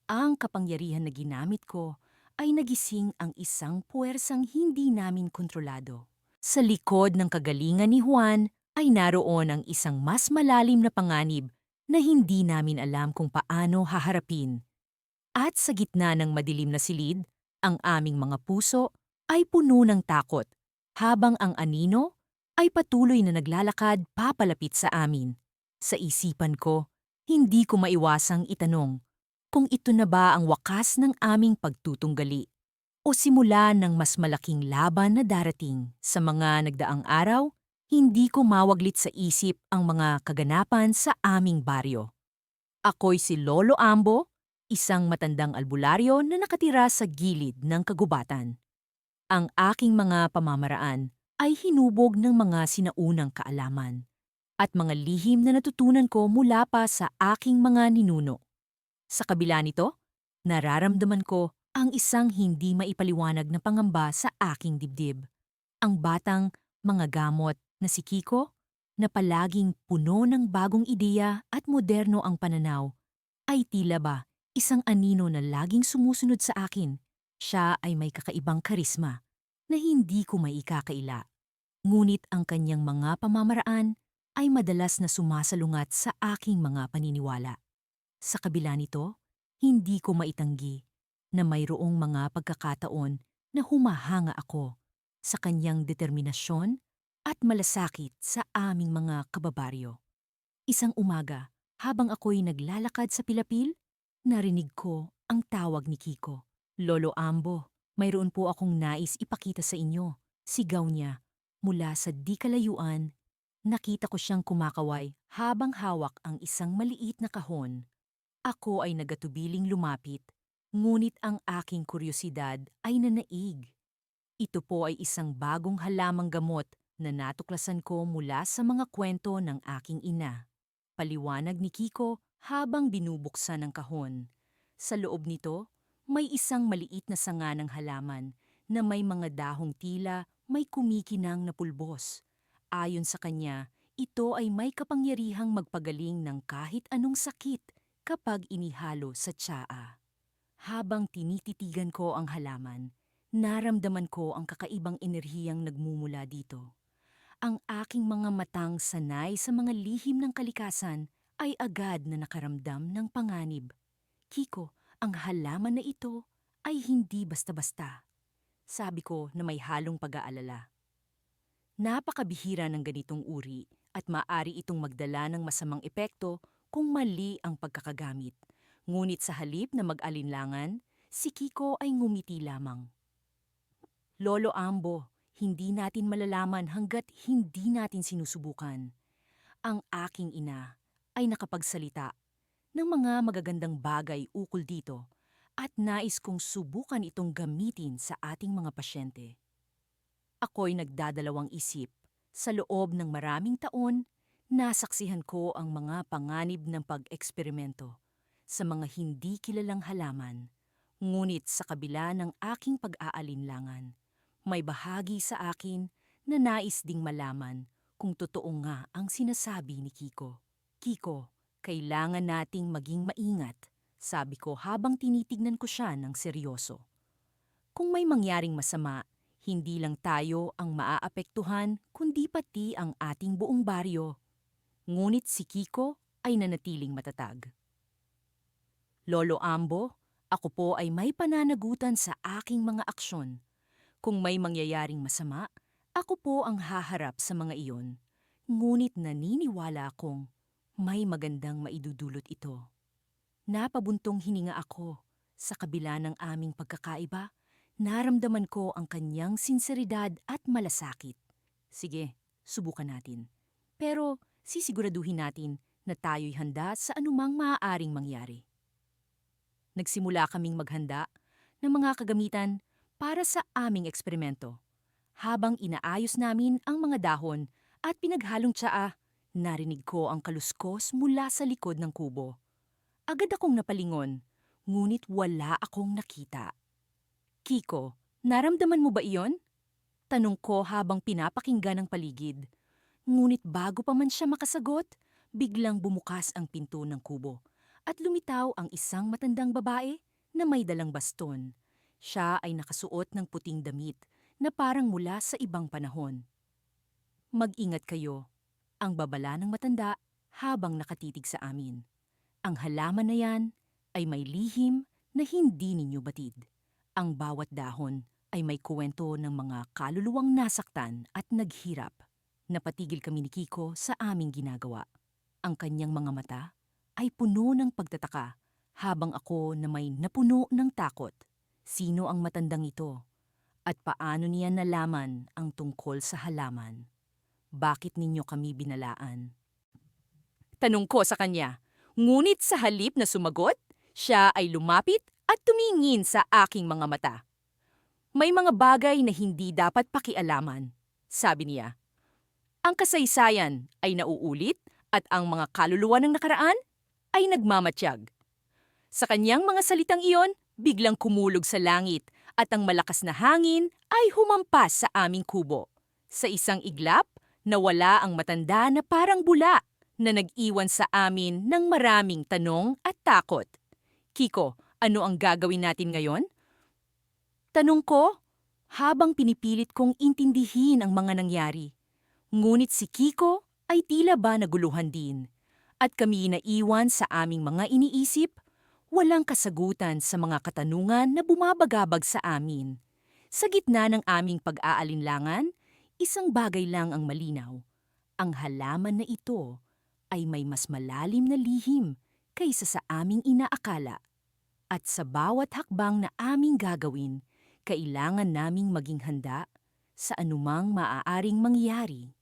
Ang kapangyarihan na ginamit ko ay nagising ang isang puwersang hindi namin kontrolado. Sa likod ng kagalingan ni Juan ay naroon ang isang mas malalim na panganib na hindi namin alam kung paano haharapin. At sa gitna ng madilim na silid, ang aming mga puso ay puno ng takot, habang ang anino ay patuloy na naglalakad papalapit sa amin. Sa isipan ko, hindi ko maiwasang itanong kung ito na ba ang wakas ng aming pagtutunggali o simula ng mas malaking laban na darating. Sa mga nagdaang araw, hindi ko mawaglit sa isip ang mga kaganapan sa aming baryo. Ako'y si Lolo Ambo, isang matandang albularyo na nakatira sa gilid ng kagubatan. Ang aking mga pamamaraan ay hinubog ng mga sinaunang kaalaman at mga lihim na natutunan ko mula pa sa aking mga ninuno. Sa kabila nito, nararamdaman ko ang isang hindi maipaliwanag na pangamba sa aking dibdib. Ang batang mga gamot na si Kiko, na palaging puno ng bagong ideya at moderno ang pananaw, ay tila ba isang anino na laging sumusunod sa akin. Siya ay may kakaibang karisma na hindi ko maikakaila. Ngunit ang kanyang mga pamamaraan ay madalas na sumasalungat sa aking mga paniniwala. Sa kabila nito, hindi ko maitanggi na mayroong mga pagkakataon na humahanga ako sa kanyang determinasyon at malasakit sa aming mga kababaryo. Isang umaga, habang ako'y naglalakad sa Pilapil, narinig ko ang tawag ni Kiko. "Lolo Ambo, mayroon po akong nais ipakita sa inyo." Sigaw niya. Mula sa di kalayuan, nakita ko siyang kumakaway habang hawak ang isang maliit na kahon. Ako ay nagatubiling lumapit, ngunit ang aking kuryosidad ay nanaig. Ito po ay isang bagong halamang gamot na natuklasan ko mula sa mga kwento ng aking ina. Paliwanag ni Kiko habang binubuksan ang kahon. Sa loob nito, may isang maliit na sanga ng halaman na may mga dahong tila may kumikinang na pulbos. Ayon sa kanya, ito ay may kapangyarihang magpagaling ng kahit anong sakit kapag inihalo sa tsaa. Habang tinititigan ko ang halaman, naramdaman ko ang kakaibang enerhiyang nagmumula dito. Ang aking mga matang sanay sa mga lihim ng kalikasan ay agad na nakaramdam ng panganib. "Kiko, ang halaman na ito ay hindi basta-basta," sabi ko na may halong pag-aalala. Napakabihira ng ganitong uri at maaari itong magdala ng masamang epekto kung mali ang pagkakagamit. Ngunit sa halip na mag-alinlangan, si Kiko ay ngumiti lamang. "Lolo Ambo, hindi natin malalaman hanggat hindi natin sinusubukan." Ang aking ina ay nakapagsalita ng mga magagandang bagay ukol dito at nais kong subukan itong gamitin sa ating mga pasyente. Ako'y nagdadalawang isip. Sa loob ng maraming taon, nasaksihan ko ang mga panganib ng pag-eksperimento sa mga hindi kilalang halaman. Ngunit sa kabila ng aking pag-aalinlangan, may bahagi sa akin na nais ding malaman kung totoo nga ang sinasabi ni Kiko. "Kiko, kailangan nating maging maingat," sabi ko habang tinitignan ko siya ng seryoso. "Kung may mangyaring masama, hindi lang tayo ang maaapektuhan kundi pati ang ating buong baryo." Ngunit si Kiko ay nanatiling matatag. "Lolo Ambo, ako po ay may pananagutan sa aking mga aksyon. Kung may mangyayaring masama, ako po ang haharap sa mga iyon. Ngunit naniniwala akong may magandang maidudulot ito." Napabuntong hininga ako. Sa kabila ng aming pagkakaiba, naramdaman ko ang kanyang sinseridad at malasakit. "Sige, subukan natin. Pero sisiguraduhin natin na tayo'y handa sa anumang maaaring mangyari." Nagsimula kaming maghanda ng mga kagamitan para sa aming eksperimento. Habang inaayos namin ang mga dahon at pinaghalong tsaa, narinig ko ang kaluskos mula sa likod ng kubo. Agad akong napalingon, ngunit wala akong nakita. Kiko, naramdaman mo ba iyon? Tanong ko habang pinapakinggan ang paligid. Ngunit bago pa man siya makasagot, biglang bumukas ang pinto ng kubo at lumitaw ang isang matandang babae na may dalang baston. Siya ay nakasuot ng puting damit na parang mula sa ibang panahon. Mag-ingat kayo, ang babala ng matanda habang nakatitig sa amin. Ang halaman na yan ay may lihim na hindi ninyo batid. Ang bawat dahon ay may kuwento ng mga kaluluwang nasaktan at naghirap. Napatigil kami ni Kiko sa aming ginagawa. Ang kanyang mga mata ay puno ng pagtataka habang ako na may napuno ng takot. Sino ang matandang ito? At paano niya nalaman ang tungkol sa halaman? Bakit ninyo kami binalaan? Tanong ko sa kanya, ngunit sa halip na sumagot, siya ay lumapit at tumingin sa aking mga mata. May mga bagay na hindi dapat pakialaman, sabi niya. Ang kasaysayan ay nauulit at ang mga kaluluwa ng nakaraan ay nagmamatiyag. Sa kanyang mga salitang iyon, biglang kumulog sa langit at ang malakas na hangin ay humampas sa aming kubo. Sa isang iglap, nawala ang matanda na parang bula na nag-iwan sa amin ng maraming tanong at takot. Kiko, ano ang gagawin natin ngayon? Tanong ko, habang pinipilit kong intindihin ang mga nangyari. Ngunit si Kiko ay tila ba naguluhan din. At kami naiwan sa aming mga iniisip, walang kasagutan sa mga katanungan na bumabagabag sa amin. Sa gitna ng aming pag-aalinlangan, isang bagay lang ang malinaw. Ang halaman na ito ay may mas malalim na lihim kaysa sa aming inaakala. At sa bawat hakbang na aming gagawin, kailangan naming maging handa sa anumang maaaring mangyari.